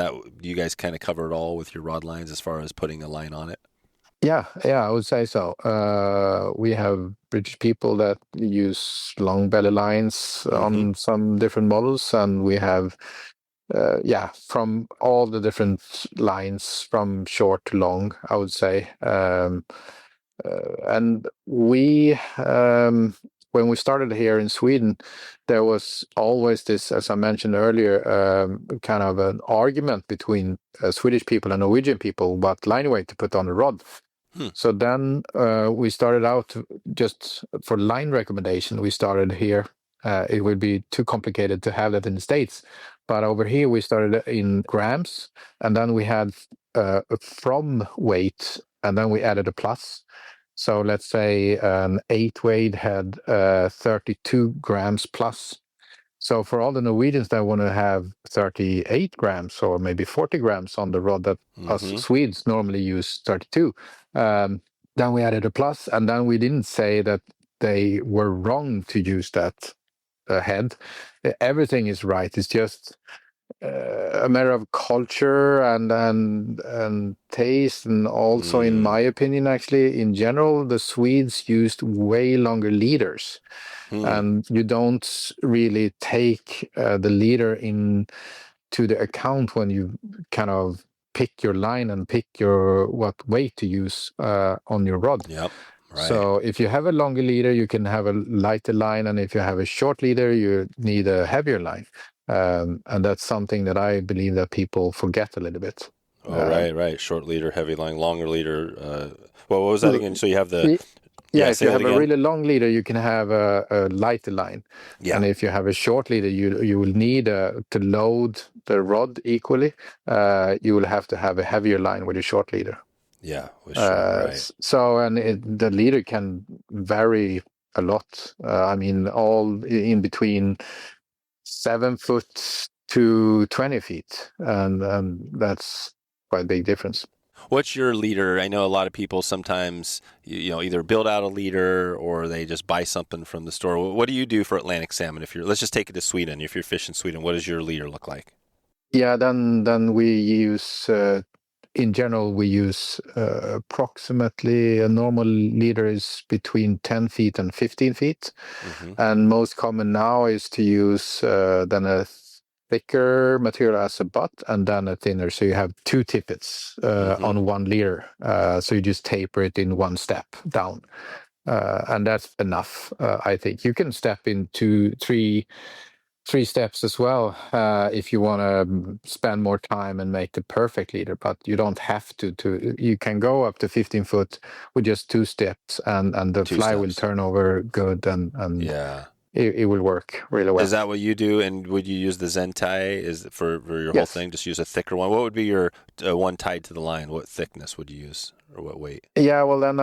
Do you guys kind of cover it all with your rod lines as far as putting a line on it? Yeah, I would say so. We have British people that use long belly lines on some different models, and we have, from all the different lines, from short to long, I would say. And when we started here in Sweden, there was always this, as I mentioned earlier, kind of an argument between Swedish people and Norwegian people what line weight to put on the rod. So then we started out just for line recommendation. We started here. It would be too complicated to have that in the States. But over here, we started in grams, and then we had a from weight, and then we added a plus. So let's say an 8 weight had 32 grams plus. So for all the Norwegians that want to have 38 grams or maybe 40 grams on the rod that us Swedes normally use 32, then we added a plus, and then we didn't say that they were wrong to use that head. Everything is right. It's just a matter of culture and taste, and also, in my opinion, actually, in general, the Swedes used way longer leaders. And you don't really take the leader into the account when you kind of pick your line and pick what weight to use on your rod. Yep. Right. So if you have a longer leader, you can have a lighter line, and if you have a short leader, you need a heavier line. And that's something that I believe that people forget a little bit. Oh, right. Short leader, heavy line, longer leader. What was that again? So you have if you have a really long leader, you can have a lighter line. Yeah. And if you have a short leader, you will need to load the rod equally. You will have to have a heavier line with a short leader. Yeah, right. So, and the leader can vary a lot. I mean, all in between 7 foot to 20 feet, and that's quite a big difference. What's your leader? I know a lot of people sometimes, either build out a leader or they just buy something from the store. What do you do for Atlantic salmon? Let's just take it to Sweden. If you're fishing Sweden, what does your leader look like? Yeah, then we use, in general, we use approximately, a normal leader is between 10 feet and 15 feet. And most common now is to use then a thicker material as a butt and then a thinner. So you have two tippets on one leader. So you just taper it in one step down. And that's enough, I think. You can step in three steps as well if you want to spend more time and make the perfect leader, but you don't have to. You can go up to 15 foot with just 2 steps, and the fly will turn over good, and yeah. It will work really well. Is that what you do? And would you use the Zen tie for your whole thing? Just use a thicker one? What would be your one tied to the line? What thickness would you use, or what weight? Yeah, well, then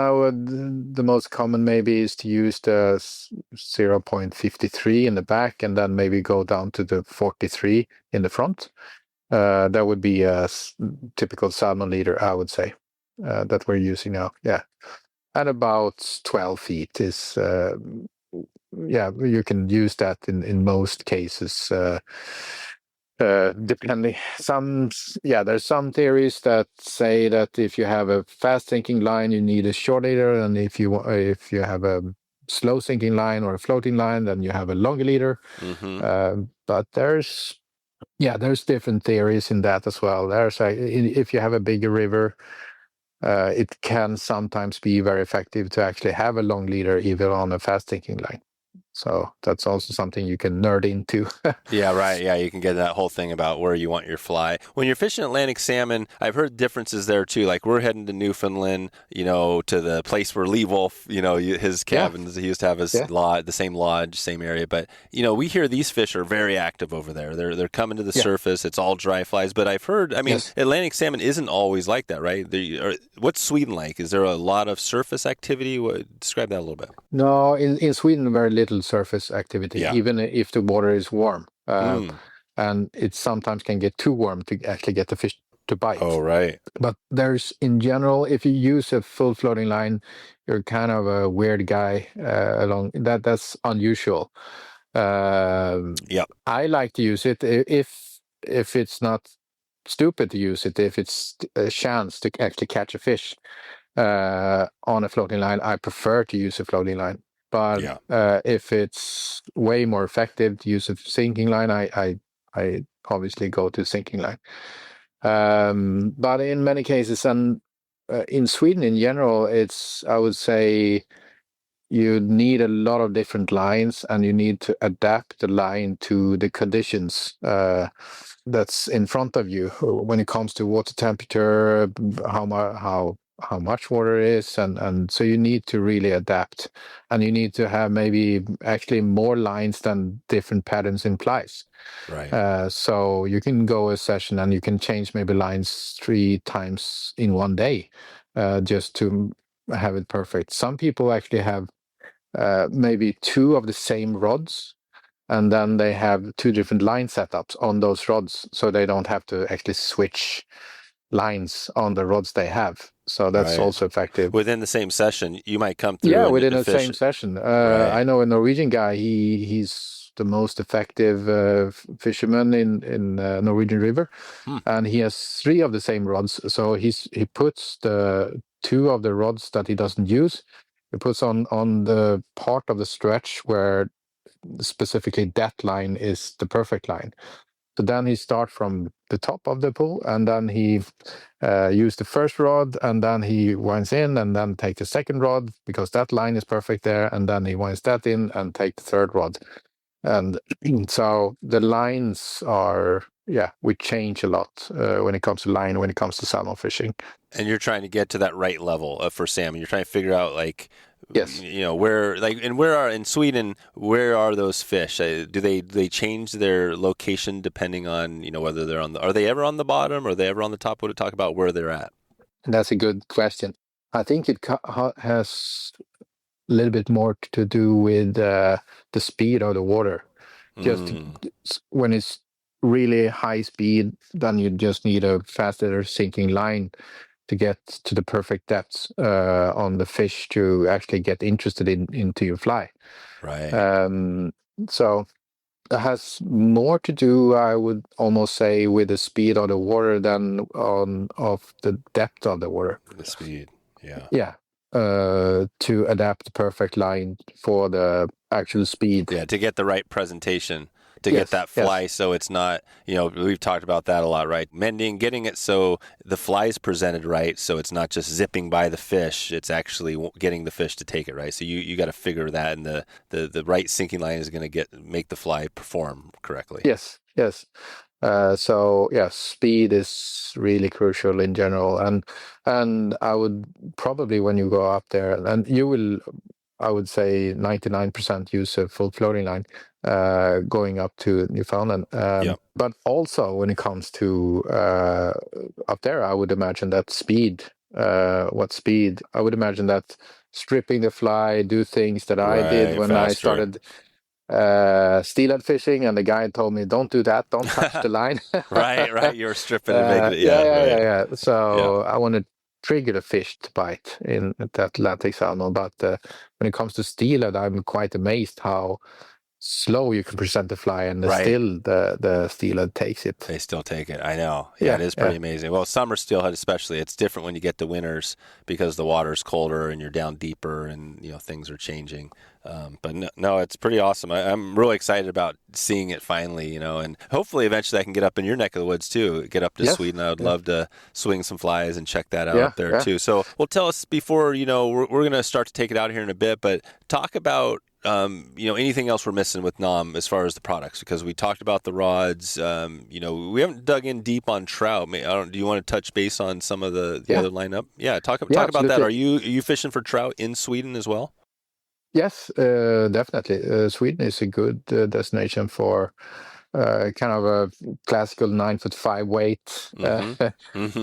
the most common maybe is to use the 0.53 in the back, and then maybe go down to the 43 in the front. That would be a typical salmon leader, I would say, that we're using now. Yeah. And about 12 feet is you can use that in most cases. Depending, there's some theories that say that if you have a fast sinking line, you need a short leader, and if you have a slow sinking line or a floating line, then you have a longer leader. But there's different theories in that as well. If you have a bigger river, it can sometimes be very effective to actually have a long leader even on a fast sinking line. So that's also something you can nerd into. Yeah, right. Yeah, you can get that whole thing about where you want your fly. When you're fishing Atlantic salmon, I've heard differences there too. Like we're heading to Newfoundland, to the place where Lee Wolf, his cabins, he used to have his lodge, the same lodge, same area. But, we hear these fish are very active over there. They're coming to the surface. It's all dry flies. But I've heard, Atlantic salmon isn't always like that, right? What's Sweden like? Is there a lot of surface activity? Describe that a little bit. No, in Sweden, very little surface activity, even if the water is warm. And it sometimes can get too warm to actually get the fish to bite. Oh, right. But in general, if you use a full floating line, you're kind of a weird guy along that. That's unusual. I like to use it if it's not stupid to use it, if it's a chance to actually catch a fish on a floating line. I prefer to use a floating line. But if it's way more effective to use a sinking line, I obviously go to sinking line. But in many cases, and in Sweden in general, I would say you need a lot of different lines, and you need to adapt the line to the conditions that's in front of you when it comes to water temperature, how much water is, and so you need to really adapt, and you need to have maybe actually more lines than different patterns implies. Right. So you can go a session and you can change maybe lines 3 times in one day, just to have it perfect. Some people actually have maybe 2 of the same rods, and then they have 2 different line setups on those rods, so they don't have to actually switch lines on the rods they have. So that's also effective. Within the same session, you might come through. Within the same session. I know a Norwegian guy. He's the most effective fisherman in Norwegian River, and he has 3 of the same rods. So he puts the 2 of the rods that he doesn't use. He puts on the part of the stretch where specifically that line is the perfect line. So then he starts from the top of the pool, and then he use the first rod, and then he winds in, and then take the second rod because that line is perfect there, and then he winds that in and take the third rod. And so the lines are, we change a lot when it comes to line, when it comes to salmon fishing. And you're trying to get to that right level for salmon. You're trying to figure out yes, where in Sweden, where are those fish? Do they change their location depending on whether they're are they ever on the bottom or are they ever on the top? Would it talk about where they're at? That's a good question. I think it has a little bit more to do with the speed of the water. Just when it's really high speed, then you just need a faster sinking line to get to the perfect depths on the fish to actually get interested into your fly. Right. So it has more to do, I would almost say, with the speed of the water than of the depth of the water. The speed, yeah. To adapt the perfect line for the actual speed. Yeah, to get the right presentation, to get that fly so it's not, we've talked about that a lot, right? Mending, getting it so the fly is presented right, so it's not just zipping by the fish, it's actually getting the fish to take it, right? So you got to figure that, and the right sinking line is going to make the fly perform correctly. Yes. Speed is really crucial in general, and I would probably, when you go up there, and you will, I would say 99% use a full floating line going up to Newfoundland. But also when it comes to up there, I would imagine that speed. What speed? I would imagine that stripping the fly, do things that I did when I started steelhead fishing, and the guy told me, don't do that, don't touch the line. right, you're stripping and making it. So I want to trigger the fish to bite in the Atlantic salmon. But when it comes to steelhead, I'm quite amazed how slow you can present the fly, and still the steelhead takes it. They still take it. I know. Yeah, it is pretty amazing. Well, summer steelhead especially, it's different when you get to winters because the water's colder and you're down deeper and things are changing. But no, it's pretty awesome. I'm really excited about seeing it finally, and hopefully eventually I can get up in your neck of the woods too, get up to Sweden. I would love to swing some flies and check that out up there too. So, well, tell us before, we're going to start to take it out here in a bit, but talk about anything else we're missing with NAM as far as the products, because we talked about the rods. We haven't dug in deep on trout. Do you want to touch base on some of the other lineup? Yeah, talk about that. Are you fishing for trout in Sweden as well? Yes, definitely. Sweden is a good destination for kind of a classical 9'5" weight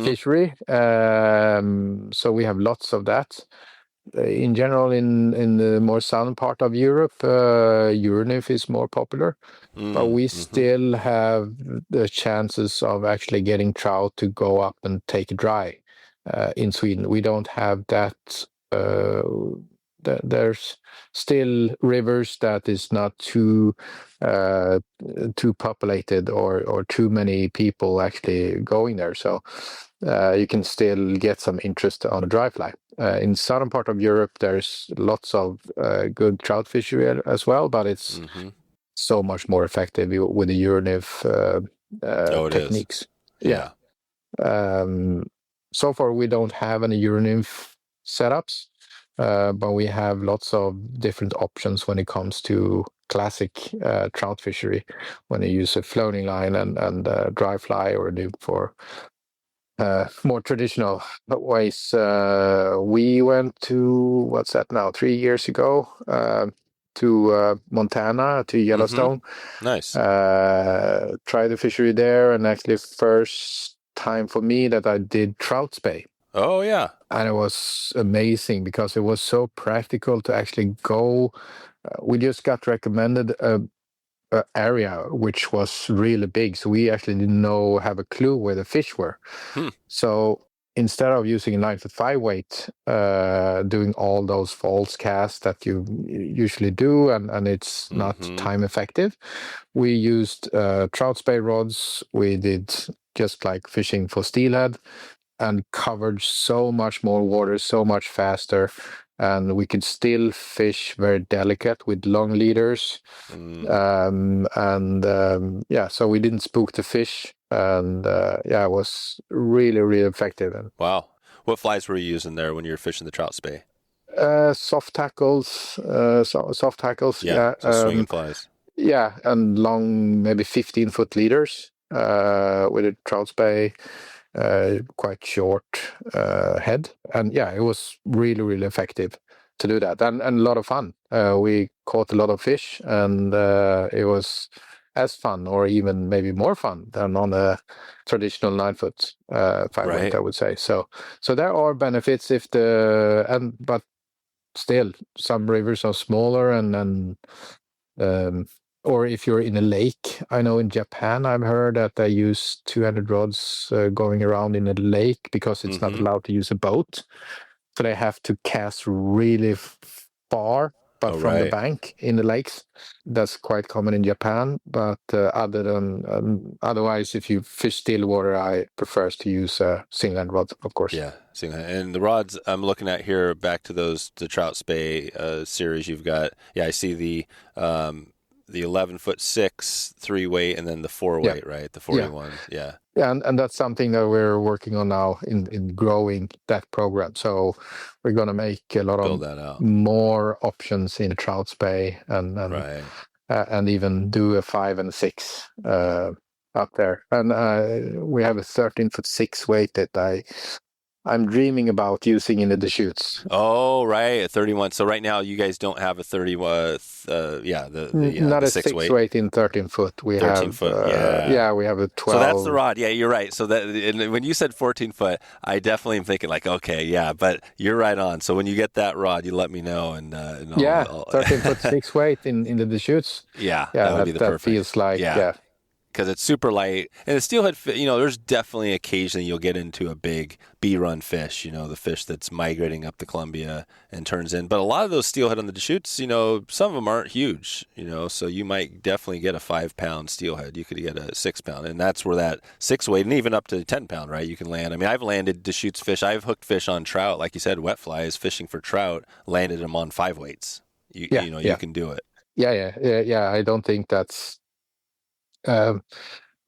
fishery. So we have lots of that. In general, in the more southern part of Europe, Euronymph is more popular, but we still have the chances of actually getting trout to go up and take dry in Sweden. We don't have that. There's still rivers that is not too populated or too many people actually going there. So you can still get some interest on a dry fly. In southern part of Europe, there's lots of good trout fishery as well, but it's so much more effective with the Euronymph techniques. Yeah. So far, we don't have any Euronymph setups, but we have lots of different options when it comes to classic trout fishery, when you use a floating line and dry fly or a nymph for more traditional ways. We went to, 3 years ago, to Montana, to Yellowstone. Nice. Tried the fishery there, and actually first time for me that I did trout spay. Oh, yeah. And it was amazing because it was so practical to actually go. We just got recommended a area which was really big, so we actually didn't have a clue where the fish were. So instead of using a 9'5" weight, doing all those false casts that you usually do, and it's not time effective, we used trout spay rods. We did just like fishing for steelhead and covered so much more water, so much faster. And we could still fish very delicate with long leaders. So we didn't spook the fish. And it was really, really effective. Wow. What flies were you using there when you were fishing the trout spay? Soft tackles. Soft tackles. So swinging flies. Yeah, and long, maybe 15-foot leaders with a trout spay. Quite short head, and it was really, really effective to do that, and a lot of fun. We caught a lot of fish, and it was as fun, or even maybe more fun than on a traditional 9'5" weight, I would say. So there are benefits but still some rivers are smaller, and or if you're in a lake. I know in Japan, I've heard that they use 200 rods going around in a lake because it's not allowed to use a boat. So they have to cast really far, but from the bank in the lakes. That's quite common in Japan. But otherwise, if you fish still water, I prefer to use a single end rod, of course. Yeah, single. And the rods I'm looking at here, back to the trout spay series you've got. Yeah, I see the 11'6" 3-weight, and then the 4-weight, right? The 41. Yeah, and that's something that we're working on now in growing that program. So we're going to make a lot of more options in trout spay, and even do a 5 and 6 up there. And we have a 13'6" weight that I'm dreaming about using in the Deschutes. Oh, right, a 31. So right now you guys don't have a 30. Not a 6 weight in 13-foot. We 13 have, foot. We have a 12. So that's the rod. Yeah, you're right. So that when you said 14-foot, I definitely am thinking like, okay, yeah, but you're right on. So when you get that rod, you let me know, and 13'6" weight in the Deschutes. Yeah, that would be the perfect. That feels like because it's super light. And the steelhead, there's definitely occasionally you'll get into a big B-run fish, the fish that's migrating up the Columbia and turns in. But a lot of those steelhead on the Deschutes, some of them aren't huge, so you might definitely get a 5-pound steelhead. You could get a 6-pound, and that's where that 6 weight, and even up to 10-pound, right? You can land. I mean, I've landed Deschutes fish. I've hooked fish on trout, like you said, wet flies, fishing for trout, landed them on 5 weights. You can do it. Yeah. I don't think that's no.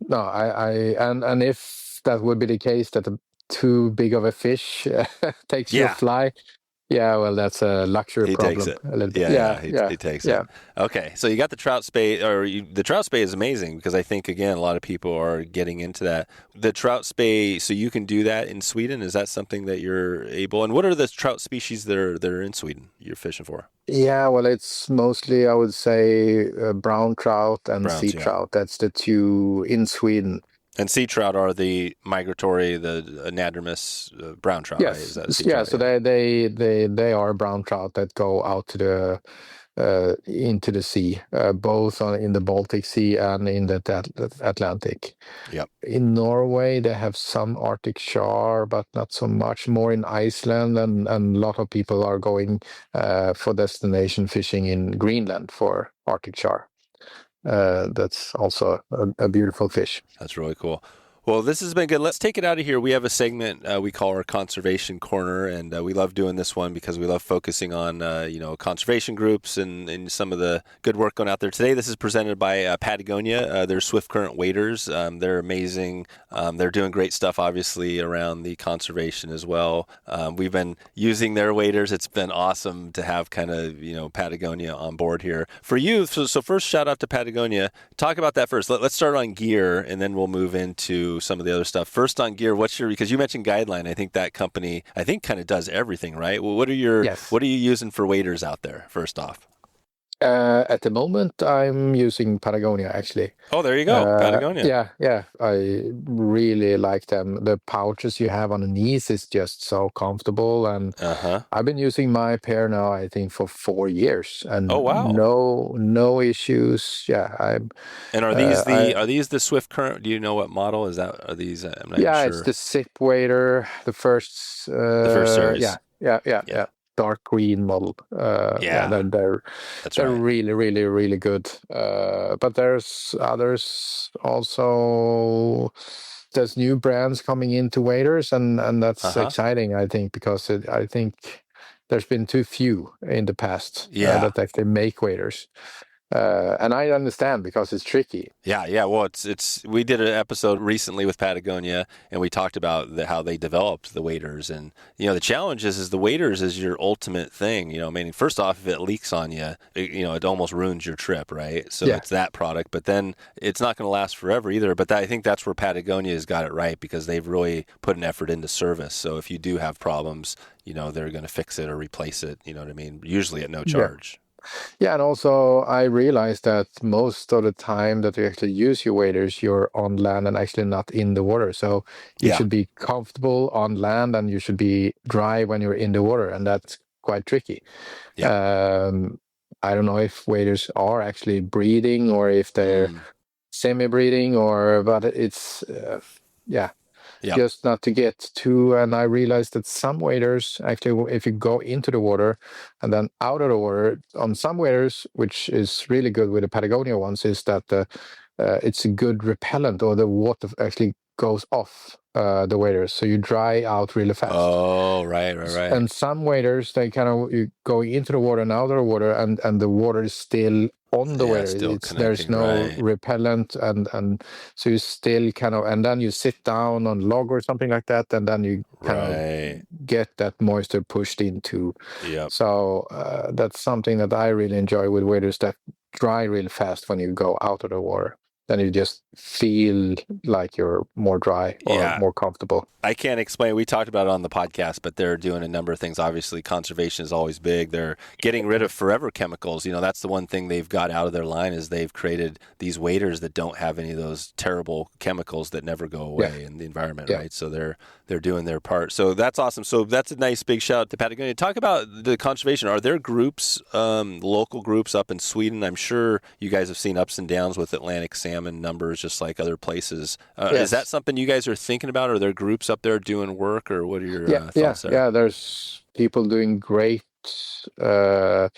And if that would be the case, that too big of a fish takes your fly. Yeah, well, that's a luxury problem. He takes it. A little bit. He takes it. Okay, so you got the trout spay, the trout spay is amazing because I think, again, a lot of people are getting into that. The trout spay, so you can do that in Sweden? Is that something that you're able? And what are the trout species that are in Sweden you're fishing for? Yeah, well, it's mostly, I would say, brown trout and sea trout. That's the two in Sweden. And sea trout are the migratory, the anadromous brown trout, right? Is that sea trout? So they are brown trout that go out to the into the sea, both in the Baltic Sea and in the Atlantic. Yep. In Norway, they have some Arctic char, but not so much. More in Iceland, and a lot of people are going for destination fishing in Greenland for Arctic char. That's also a beautiful fish. That's really cool. Well, this has been good. Let's take it out of here. We have a segment we call our Conservation Corner, and we love doing this one because we love focusing on, conservation groups and some of the good work going out there. Today, this is presented by Patagonia. They're Swift Current waders. They're amazing. They're doing great stuff, obviously, around the conservation as well. We've been using their waders. It's been awesome to have kind of, Patagonia on board here. For you, so first, shout out to Patagonia. Talk about that first. Let's start on gear, and then we'll move into some of the other stuff. First on gear, because you mentioned Guideline, I think that company, kind of does everything, right? Well, what are you using for waders out there, first off? At the moment, I'm using Patagonia, actually. Oh, there you go. Patagonia. Yeah. I really like them. The pouches you have on the knees is just so comfortable. And I've been using my pair now, I think, for 4 years. And oh, wow. No issues. Yeah. And are these the Swift Current? Do you know what model is that? Are these? I'm not sure. It's the Zip Wader, the first series. Yeah. Dark green model. They're really, really, really good. But there's others also. There's new brands coming into waders, and that's exciting, I think, because I think there's been too few in the past that actually make waders. And I understand because it's tricky. Yeah. Well, it's. We did an episode recently with Patagonia, and we talked about how they developed the waders, and the challenge is the waders is your ultimate thing. Meaning first off, if it leaks on you, it almost ruins your trip, right? So it's that product, but then it's not going to last forever either. But I think that's where Patagonia has got it right because they've really put an effort into service. So if you do have problems, they're going to fix it or replace it. You know what I mean? Usually at no charge. Yeah, and also I realized that most of the time that you actually use your waders, you're on land and actually not in the water. So you should be comfortable on land and you should be dry when you're in the water, and that's quite tricky. Yeah. I don't know if waders are actually breeding or if they're semi-breeding, but it's just not to get too. And I realized that some waders, actually, if you go into the water and then out of the water, on some waders, which is really good with the Patagonia ones, is that it's a good repellent, or the water actually goes off the waders, so you dry out really fast. Oh, right. And some waders, they kind of, you go into the water and out of the water, and the water is still on the wader. There's no repellent, and so you still kind of, and then you sit down on log or something like that, and then you kind of get that moisture pushed into. So that's something that I really enjoy with waders that dry really fast when you go out of the water. Then you just feel like you're more dry or more comfortable. I can't explain. We talked about it on the podcast, but they're doing a number of things. Obviously, conservation is always big. They're getting rid of forever chemicals. That's the one thing they've got out of their line is they've created these waders that don't have any of those terrible chemicals that never go away in the environment, right? So they're doing their part. So that's awesome. So that's a nice big shout out to Patagonia. Talk about the conservation. Are there groups, local groups up in Sweden? I'm sure you guys have seen ups and downs with Atlantic salmon salmon numbers, just like other places. Is that Yes. something you guys are thinking about? Are there groups up there doing work, or what are your thoughts there? Yeah. There's people doing uh,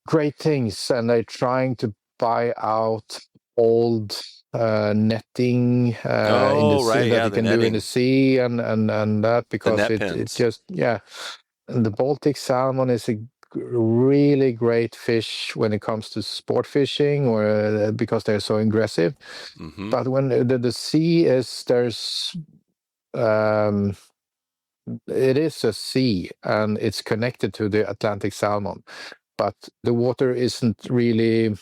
great things, and they're trying to buy out old netting in the Oh, sea right. that Yeah, you the can do in the netting, sea, and that the because net it pins. just and the Baltic salmon is a really great fish when it comes to sport fishing, or because they're so aggressive. Mm-hmm. But when the sea is um, it is a sea and it's connected to the Atlantic salmon, but the water isn't really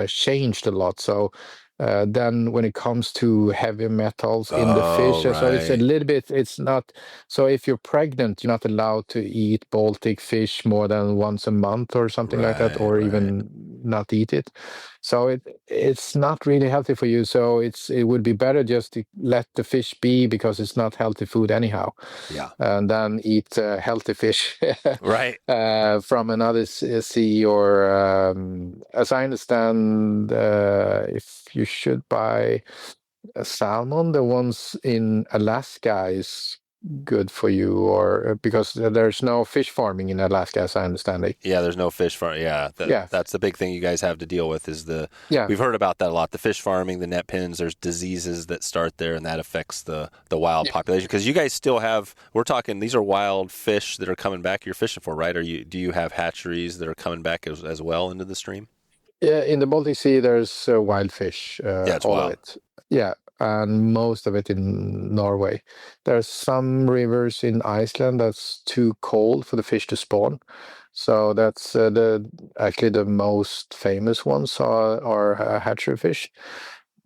changed a lot. So then when it comes to heavy metals in the Oh, fish, so it's a right. little bit, it's not, so if you're pregnant, you're not allowed to eat Baltic fish more than once a month or something like that, Right, or right. even not eat it. So it's not really healthy for you. So it would be better just to let the fish be, because it's not healthy food anyhow, Yeah. and then eat healthy fish Right. from another sea. Or as I understand, if you should buy a salmon, the ones in Alaska is good for you, or because there's no fish farming in Alaska, as I understand it. Yeah, there's no fish farm. Yeah, Yeah, that's the big thing you guys have to deal with is yeah, we've heard about that a lot. The fish farming, the net pins, there's diseases that start there and that affects the wild yeah. population. Because you guys still have, we're talking, these are wild fish that are coming back you're fishing for, right? Do you have hatcheries that are coming back as well into the stream? Yeah, in the Baltic Sea, there's wild fish, Yeah, it's all of wild. it. Yeah, and most of it in Norway. There's some rivers in Iceland that's too cold for the fish to spawn. So that's actually the most famous ones are hatchery fish.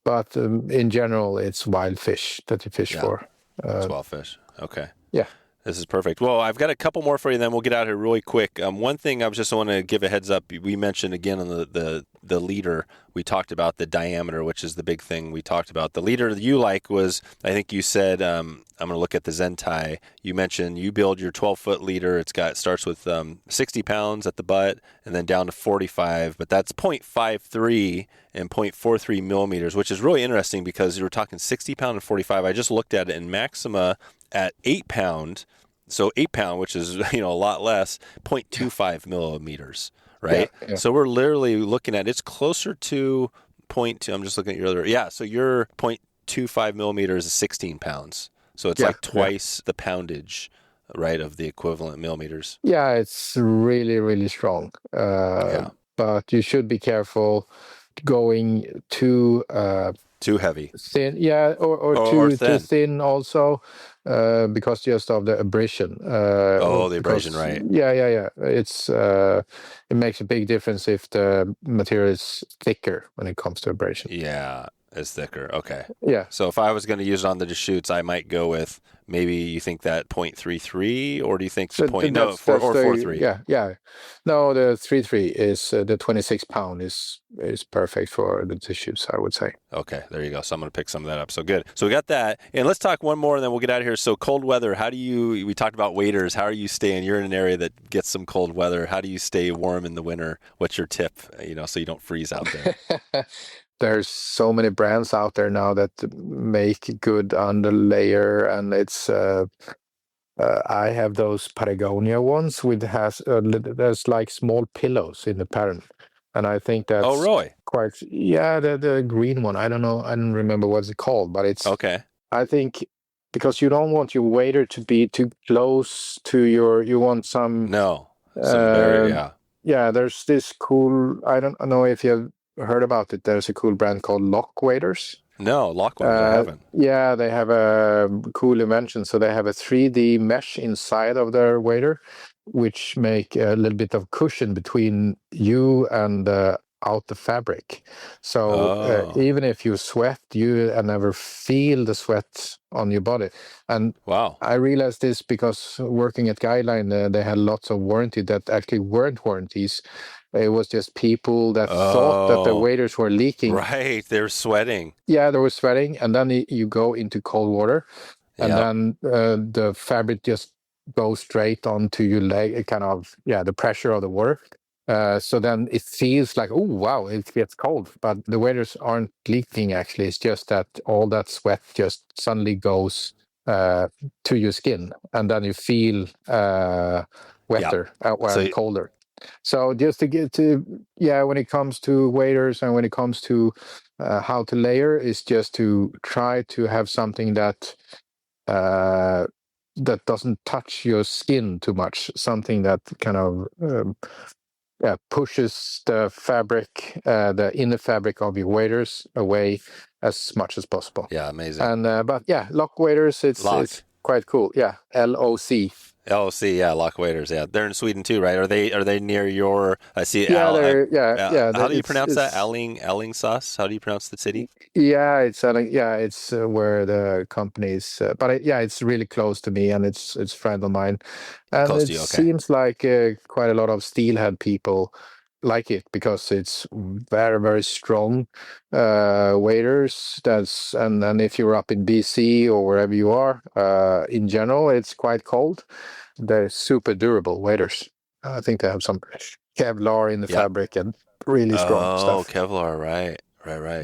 But in general, it's wild fish that you fish Yeah, for. it's Uh, wild fish. Okay. yeah. This is perfect. Well, I've got a couple more for you, then we'll get out here really quick. One thing I was just want to give a heads up. We mentioned again on the leader, we talked about the diameter, which is the big thing we talked about. The leader that you like was, I think you said, I'm going to look at the Zentai. You mentioned you build your 12-foot leader. Starts with 60 pounds at the butt and then down to 45, but that's 0.53 and 0.43 millimeters, which is really interesting because you were talking 60 pound and 45. I just looked at it in Maxima at 8 pound. So 8 pound, which is a lot less, 0.25 millimeters, Yeah, right? yeah, So we're literally looking at it's closer to point two. I'm just looking at your other. Yeah, so your 0.25 millimeters is 16 pounds. So it's yeah, like yeah. twice the poundage, right, of the equivalent millimeters. Yeah, it's really, really strong. Yeah, But you should be careful going too too heavy thin, yeah, or or too thin. thin also, because just of the abrasion. Oh, the abrasion, Because right? yeah, it makes a big difference if the material is thicker when it comes to abrasion. Yeah, it's thicker. Okay. Yeah. So if I was going to use it on the Deschutes, I might go with maybe you think that 0.33, or do you think the So point no four that's or the 4.3? yeah. No, the 3.3 is the 26 pound is perfect for the tissues, I would say. Okay, there you go. So I'm going to pick some of that up. So good. So we got that. And let's talk one more and then we'll get out of here. So cold weather, we talked about waders. How are you staying? You're in an area that gets some cold weather. How do you stay warm in the winter? What's your tip, so you don't freeze out there? There's so many brands out there now that make good underlayer, and it's I have those Patagonia ones with there's like small pillows in the pattern, and I think Oh, that's really? quite, yeah, the green one. I don't know, I don't remember what's it called, but it's, Okay. I think, because you don't want your wader to be too close to you want some No. Some barrier, um yeah. yeah, there's this cool, I don't know if you've heard about it. There's a cool brand called Lock Waders. No, lock waders, I haven't. Yeah, they have a cool invention. So they have a 3D mesh inside of their wader, which make a little bit of cushion between you and out the fabric. So Oh, even if you sweat, you never feel the sweat on your body. And wow. I realized this because working at Guideline, they had lots of warranty that actually weren't warranties. It was just people that thought that the Oh, waders were leaking. right. They're sweating. Yeah, there was sweating, and then you go into cold water, and Yep. then the fabric just goes straight onto your leg. It kind of, yeah, the pressure of the water. So then it feels like, oh wow, it gets cold, but the waders aren't leaking. Actually, it's just that all that sweat just suddenly goes to your skin, and then you feel wetter So and colder. So just to get to, when it comes to waders and when it comes to how to layer, is just to try to have something that that doesn't touch your skin too much, something that kind of pushes the fabric, the inner fabric of your waders away as much as possible. Yeah, amazing. And but lock waders, it's quite cool. Yeah, LOC. LOC, lock waders. Yeah, they're in Sweden too, right? Are they near your? I see. Yeah, How do you pronounce that? Alingsås. How do you pronounce the city? Yeah, it's where the company is. But it's really close to me, and it's a friend of mine, and Close it to you, okay. seems like quite a lot of steelhead people like it because it's very, very strong waders. And if you're up in BC or wherever you are, in general, it's quite cold. They're super durable waders. I think they have some Kevlar in the fabric and really strong stuff. Oh, Kevlar, right.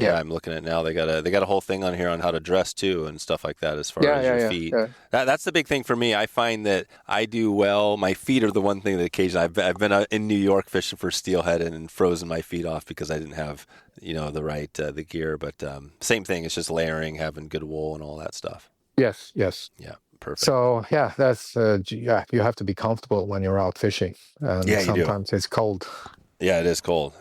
Yeah, I'm looking at it now. They got a whole thing on here on how to dress too and stuff like that as far as your feet. Yeah. That's the big thing for me. I find that I do well. My feet are the one thing that occasionally I've been in New York fishing for steelhead and frozen my feet off because I didn't have the right the gear. But same thing. It's just layering, having good wool and all that stuff. Yes. Yeah. Perfect. So that's you have to be comfortable when you're out fishing, and sometimes it's cold. Yeah, it is cold.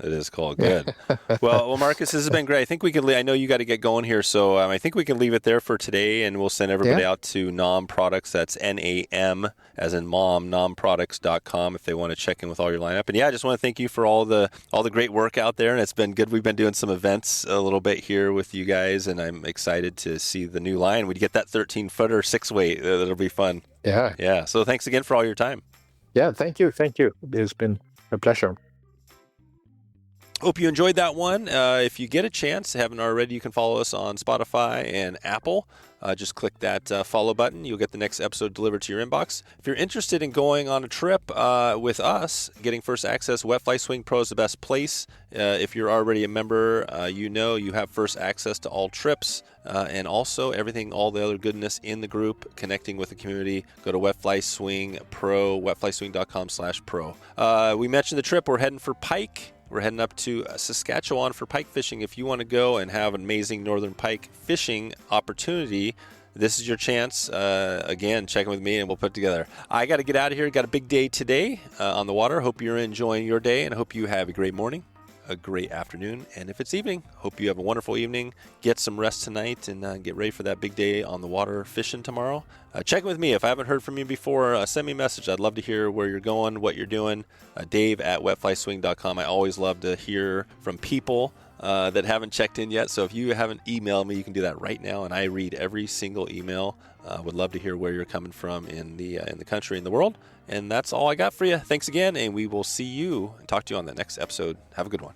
Good. Well, Marcus, this has been great. I think we could. I know you got to get going here, so I think we can leave it there for today, and we'll send everybody out to NAM Products. That's NAM as in mom, namproducts.com if they want to check in with all your lineup. And I just want to thank you for all the great work out there, and it's been good. We've been doing some events a little bit here with you guys, and I'm excited to see the new line. We'd get that 13-footer 6-weight. That'll be fun. Yeah. So thanks again for all your time. Yeah, thank you. It's been a pleasure. Hope you enjoyed that one. If you get a chance, haven't already, you can follow us on Spotify and Apple. Just click that follow button. You'll get the next episode delivered to your inbox. If you're interested in going on a trip with us, getting first access, Wet Fly Swing Pro is the best place. If you're already a member, you have first access to all trips and also everything, all the other goodness in the group, connecting with the community. Go to Wet Fly Swing Pro, wetflyswing.com/pro. We mentioned the trip. We're heading for pike. We're heading up to Saskatchewan for pike fishing. If you want to go and have an amazing northern pike fishing opportunity, this is your chance. Again, check in with me and we'll put it together. I got to get out of here. Got a big day today on the water. Hope you're enjoying your day and hope you have a great morning, a great afternoon, and if it's evening, hope you have a wonderful evening. Get some rest tonight and get ready for that big day on the water fishing tomorrow. Check in with me. If I haven't heard from you before, send me a message. I'd love to hear where you're going, what you're doing. Dave at wetflyswing.com. I always love to hear from people that haven't checked in yet. So if you haven't emailed me, you can do that right now, and I read every single email. Would love to hear where you're coming from in the country and the world. And that's all I got for you. Thanks again, and we will see you and talk to you on the next episode. Have a good one.